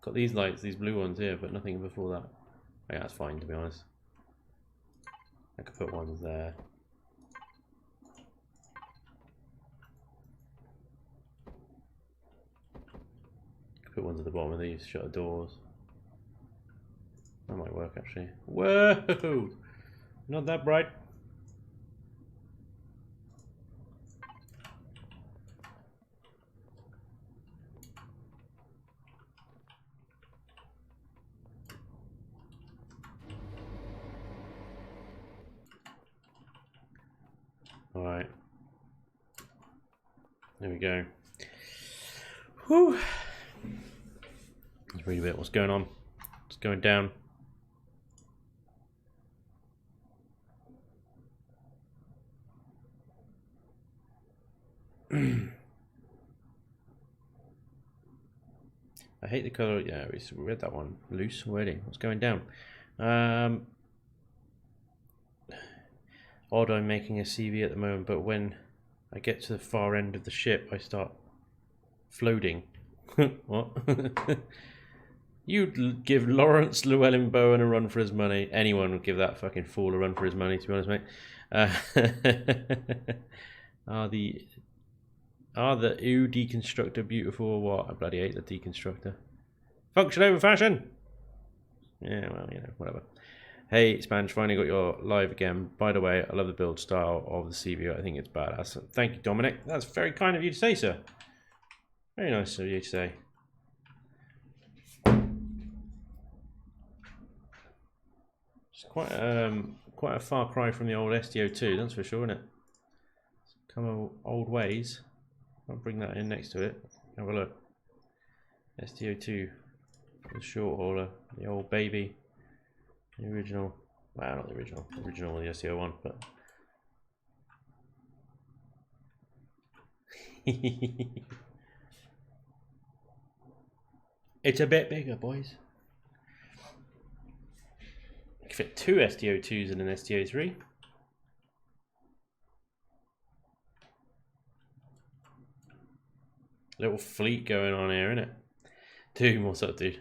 Got these lights, these blue ones here, but nothing before that. Yeah, that's fine, to be honest. I could put ones there. Put ones at the bottom of these shutter doors. That might work, actually. Whoa! Not that bright. Alright. There we go. Whew. Let's read a bit what's going on. It's going down. I hate the colour. Yeah, we read that one. Loose already. What's going down? Odd, I'm making a CV at the moment, but when I get to the far end of the ship, I start floating. What? You'd give Lawrence Llewellyn Bowen a run for his money. Anyone would give that fucking fool a run for his money, to be honest, mate. The Are the ooh deconstructor beautiful or what? I bloody hate the deconstructor. Function over fashion! Yeah, well, you know, whatever. Hey, Spanj, finally got your live again. By the way, I love the build style of the CV. I think it's badass. Thank you, Dominic. That's very kind of you to say, sir. Very nice of you to say. It's quite a far cry from the old ST02, that's for sure, isn't it? Come old ways. I'll bring that in next to it. Have a look. ST02, the short hauler, the old baby, the original. Well, not the original. The original was the ST01, but. It's a bit bigger, boys. You can fit 2 ST02s in an ST03. Little fleet going on here, innit? Dude, what's up, dude?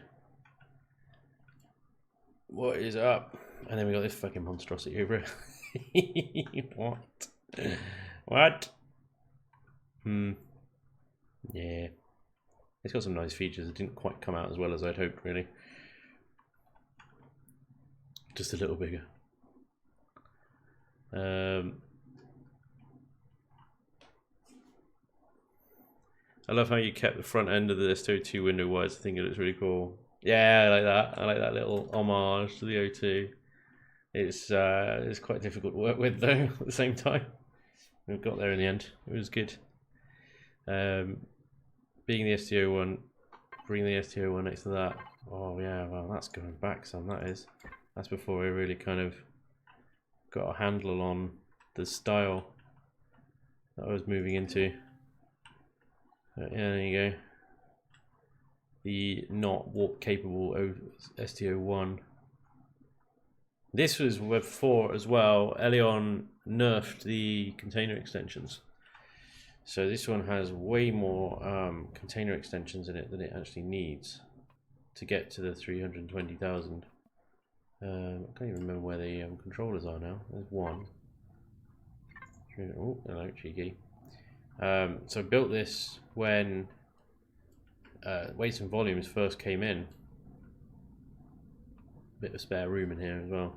What is up? And then we got this fucking monstrosity over it. What? What? Yeah. It's got some nice features. It didn't quite come out as well as I'd hoped, really. Just a little bigger. I love how you kept the front end of the ST02 window wide. I think it looks really cool. Yeah, I like that. I like that little homage to the O2. It's quite difficult to work with though. At the same time, we got there in the end. It was good. Being the ST01, bringing the ST01 next to that. Oh yeah, well that's going back some. That is. That's before I really kind of got a handle on the style that I was moving into. But yeah, there you go. The not warp capable ST01. This was before as well. Elion nerfed the container extensions, so this one has way more container extensions in it than it actually needs to get to the 320,000. I can't even remember where the controllers are now. There's one. Oh, hello, cheeky. So I built this when weights and volumes first came in. Bit of spare room in here as well.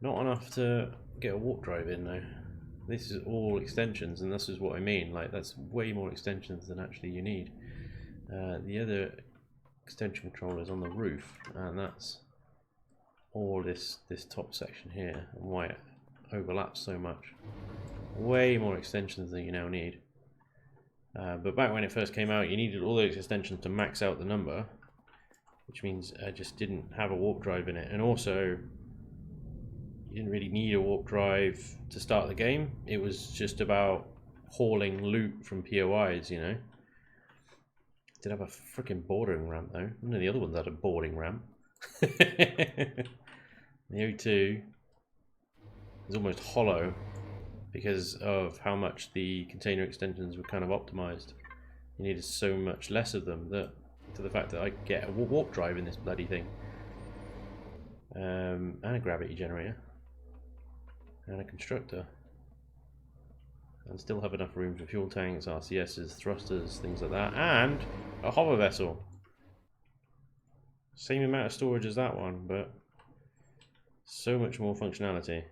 Not enough to get a warp drive in though. This is all extensions, and this is what I mean. Like that's way more extensions than actually you need. The other extension controller is on the roof, and that's all this top section here, and why it overlaps so much. Way more extensions than you now need. But back when it first came out, you needed all those extensions to max out the number, which means I just didn't have a warp drive in it. And also, you didn't really need a warp drive to start the game. It was just about hauling loot from POIs, you know. It did have a freaking boarding ramp though. None of the other ones had a boarding ramp. The O2 is almost hollow because of how much the container extensions were kind of optimized. You needed so much less of them that, to the fact that I could get a warp drive in this bloody thing, and a gravity generator, and a constructor, and still have enough room for fuel tanks, RCSs, thrusters, things like that, and a hover vessel. Same amount of storage as that one, but so much more functionality.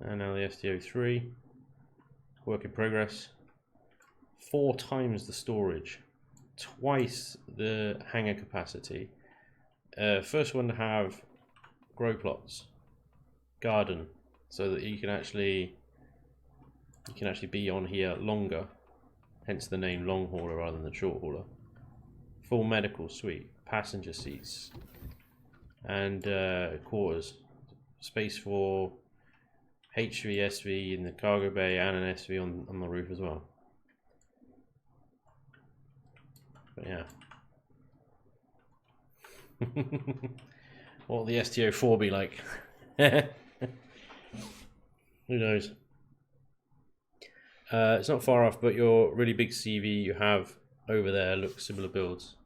And now the ST03, work in progress. 4 times the storage, twice the hangar capacity. First one to have grow plots, garden, so that you can actually be on here longer. Hence the name Longhauler rather than short hauler. Full medical suite, passenger seats, and quarters, space for HV, SV in the cargo bay, and an SV on the roof as well. But yeah. What will the ST04 be like? Who knows? It's not far off, but your really big CV you have over there looks similar builds.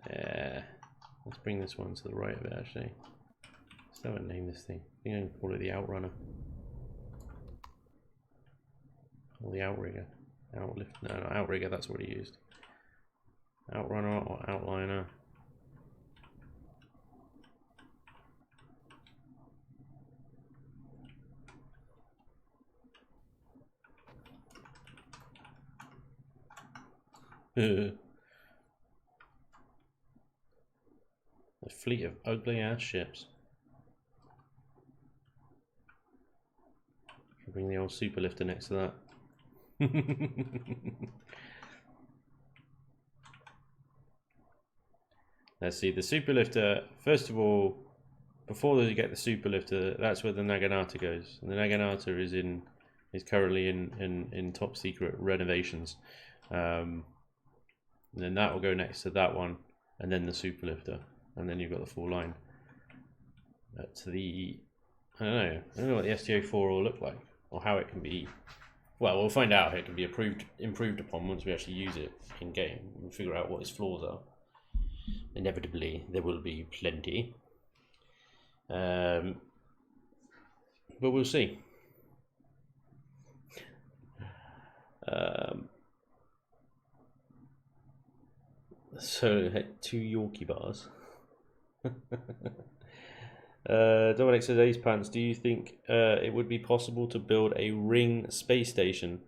Let's bring this one to the right of it actually. Let's have a name this thing. I think I can call it the Outrunner. Or the outrigger. Outlift, no, outrigger, that's what he used. Outrunner or outliner. A fleet of ugly ass ships. Should bring the old super lifter next to that. Let's see, the super lifter, first of all, before you get the super lifter, that's where the Naginata goes. And the Naginata is currently in top secret renovations. And then that will go next to that one, and then the super lifter, and then you've got the full line. To the, I don't know what the ST03 will look like, or how it can be. Well, we'll find out how it can be improved upon once we actually use it in game and figure out what its flaws are. Inevitably, there will be plenty, but we'll see. So, 2 Yorkie bars. Dominic says, Ace Pants, do you think it would be possible to build a ring space station?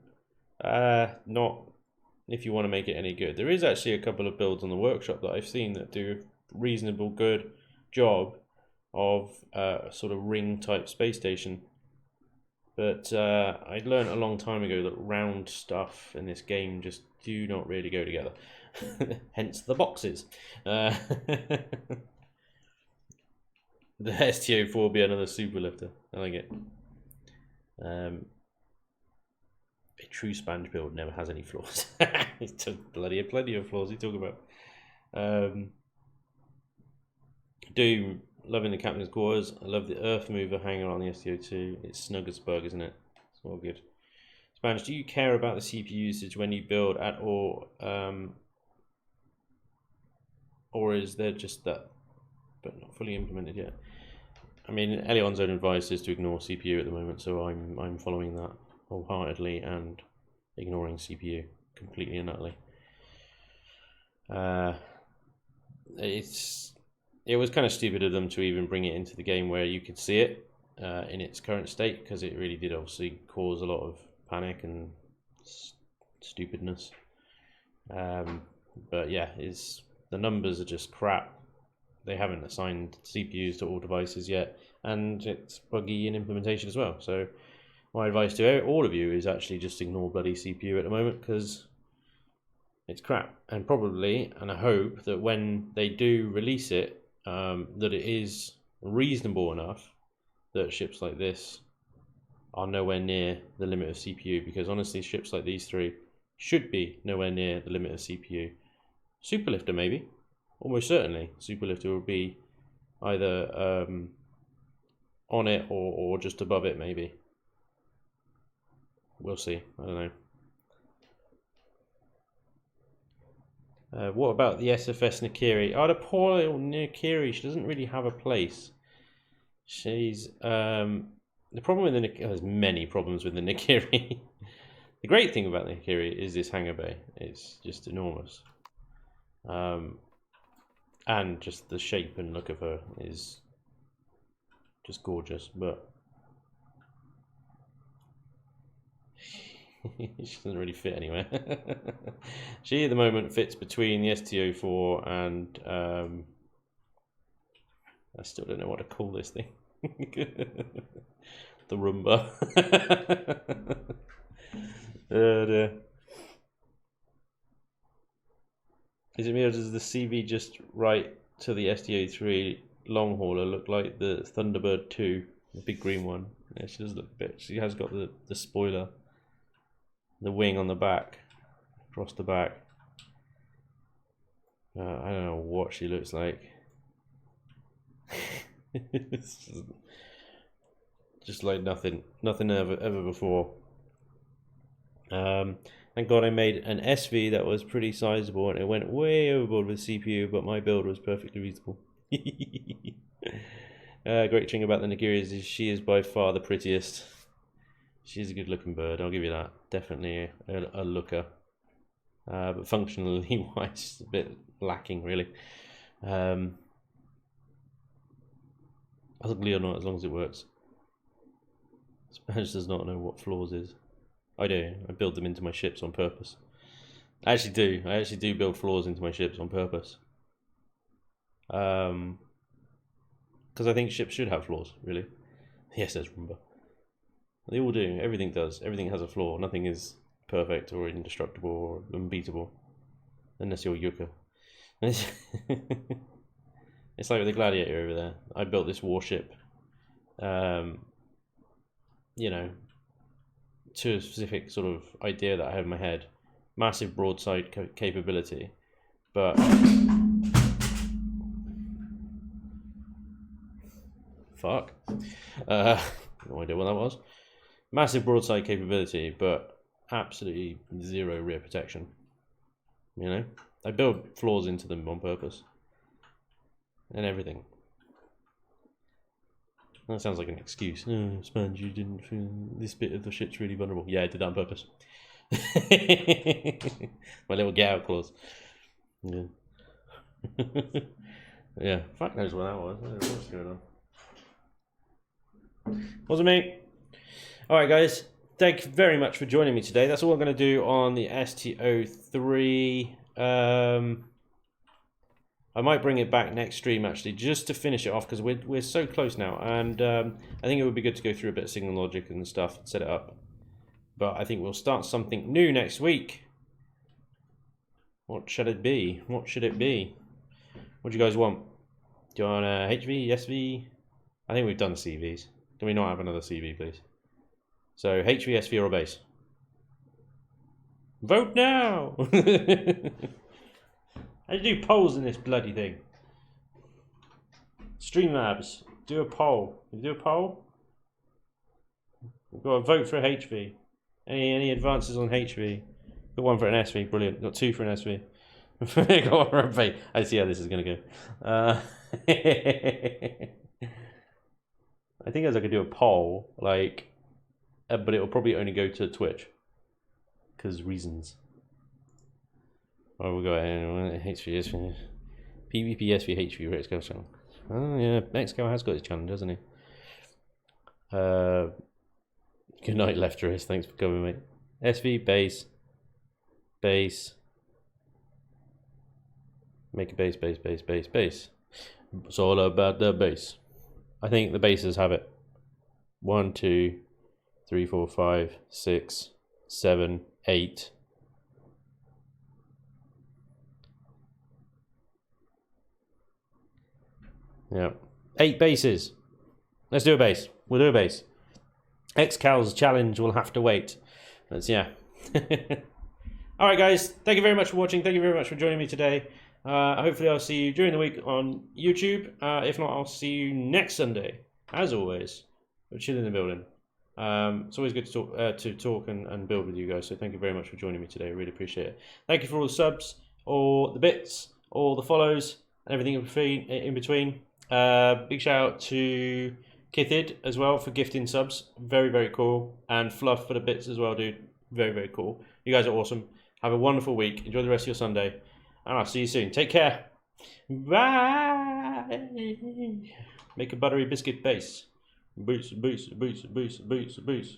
Not if you want to make it any good. There is actually a couple of builds on the workshop that I've seen that do a reasonable good job of sort of ring type space station. But I learned a long time ago that round stuff in this game just do not really go together. Hence the boxes. The ST03 will be another super lifter. I like it. A true Spanj build never has any flaws. It's plenty of flaws you talk about. Doom, loving the captain's quarters. I love the earth mover hanger on the ST02. It's snug as bug, isn't it? It's all good. Spanj, do you care about the CPU usage when you build at all? Or is there just that, but not fully implemented yet? I mean, Elion's own advice is to ignore CPU at the moment, so I'm following that wholeheartedly and ignoring CPU completely and utterly. It was kind of stupid of them to even bring it into the game where you could see it in its current state, because it really did obviously cause a lot of panic and stupidness. But yeah, the numbers are just crap. They haven't assigned CPUs to all devices yet, and it's buggy in implementation as well. So my advice to all of you is actually just ignore bloody CPU at the moment, because it's crap. And probably, and I hope that when they do release it, that it is reasonable enough that ships like this are nowhere near the limit of CPU, because honestly, ships like these 3 should be nowhere near the limit of CPU. Superlifter maybe, almost certainly. Superlifter will be either on it or just above it maybe. We'll see, I don't know. What about the SFS Nakiri? Oh, the poor little Nakiri, she doesn't really have a place. She's the problem with the there's many problems with the Nakiri. The great thing about the Nakiri is this hangar bay. It's just enormous. And just the shape and look of her is just gorgeous, but she doesn't really fit anywhere. She at the moment fits between the ST04 and I still don't know what to call this thing. The Roomba. Is it me, or does the CV just right to the ST03 Longhauler look like the Thunderbird 2, the big green one? Yeah, she does look a bit. She has got the spoiler, the wing on the back, across the back. I don't know what she looks like. It's just like nothing ever before. Thank God I made an SV that was pretty sizable, and it went way overboard with CPU, but my build was perfectly reasonable. Great thing about the Nigiri is she is by far the prettiest. She's a good looking bird, I'll give you that. Definitely a looker. But functionally wise, a bit lacking really. Ugly or not, as long as it works. Spanj does not know what flaws is. I do. I build them into my ships on purpose. I actually do. I actually do build flaws into my ships on purpose. Because I think ships should have flaws, really. Yes, there's Roomba. They all do. Everything does. Everything has a flaw. Nothing is perfect or indestructible or unbeatable. Unless you're Yucca. It's like with the Gladiator over there. I built this warship, you know, to a specific sort of idea that I have in my head. Massive broadside capability, but fuck, no idea what that was. Massive broadside capability, but absolutely zero rear protection. You know, I build flaws into them on purpose, and everything. That sounds like an excuse. Oh, Spanj, you didn't feel this bit of the ship's really vulnerable. Yeah, I did that on purpose. My little get out clause. Yeah. Yeah, fuck knows what that was. I don't know what's going on. Wasn't me. Alright guys, thank you very much for joining me today. That's all I'm going to do on the ST03. I might bring it back next stream actually, just to finish it off, because we're so close now, and I think it would be good to go through a bit of signal logic and stuff, set it up. But I think we'll start something new next week. What should it be? What should it be? What do you guys want? Do you want HV, SV? I think we've done CVs. Can we not have another CV, please? So HV, SV, or base? Vote now! How do you do polls in this bloody thing? Streamlabs, do a poll. You do a poll? We've got to vote for HV. Any advances on HV? Got one for an SV, brilliant. Got two for an SV. Got one for a V. I see how this is going to go. I think as I could do a poll, like, but it will probably only go to Twitch. Because reasons. Oh, we'll go ahead. HV, SV. PvP, SV, HV, Xcal channel. Oh, yeah. Xcal has got his channel, doesn't he? Good night, Lefterist. Thanks for coming, mate. SV, base. Base. Make a base, base, base, base, base. It's all about the base. I think the bases have it. 1, 2, 3, 4, 5, 6, 7, 8. Yeah. 8 bases. Let's do a base. We'll do a base. Xcal's challenge will have to wait. That's, yeah. Alright guys, thank you very much for watching. Thank you very much for joining me today. Hopefully I'll see you during the week on YouTube. If not, I'll see you next Sunday. As always, we're chilling in the building. It's always good to talk and build with you guys. So thank you very much for joining me today. I really appreciate it. Thank you for all the subs, all the bits, all the follows, and everything in between. Big shout out to Kithid as well for gifting subs. Very, very cool. And Fluff for the bits as well, dude. Very, very cool. You guys are awesome. Have a wonderful week. Enjoy the rest of your Sunday. And I'll see you soon. Take care. Bye. Make a buttery biscuit base. Boost, boost, boost, boost, boost, boost.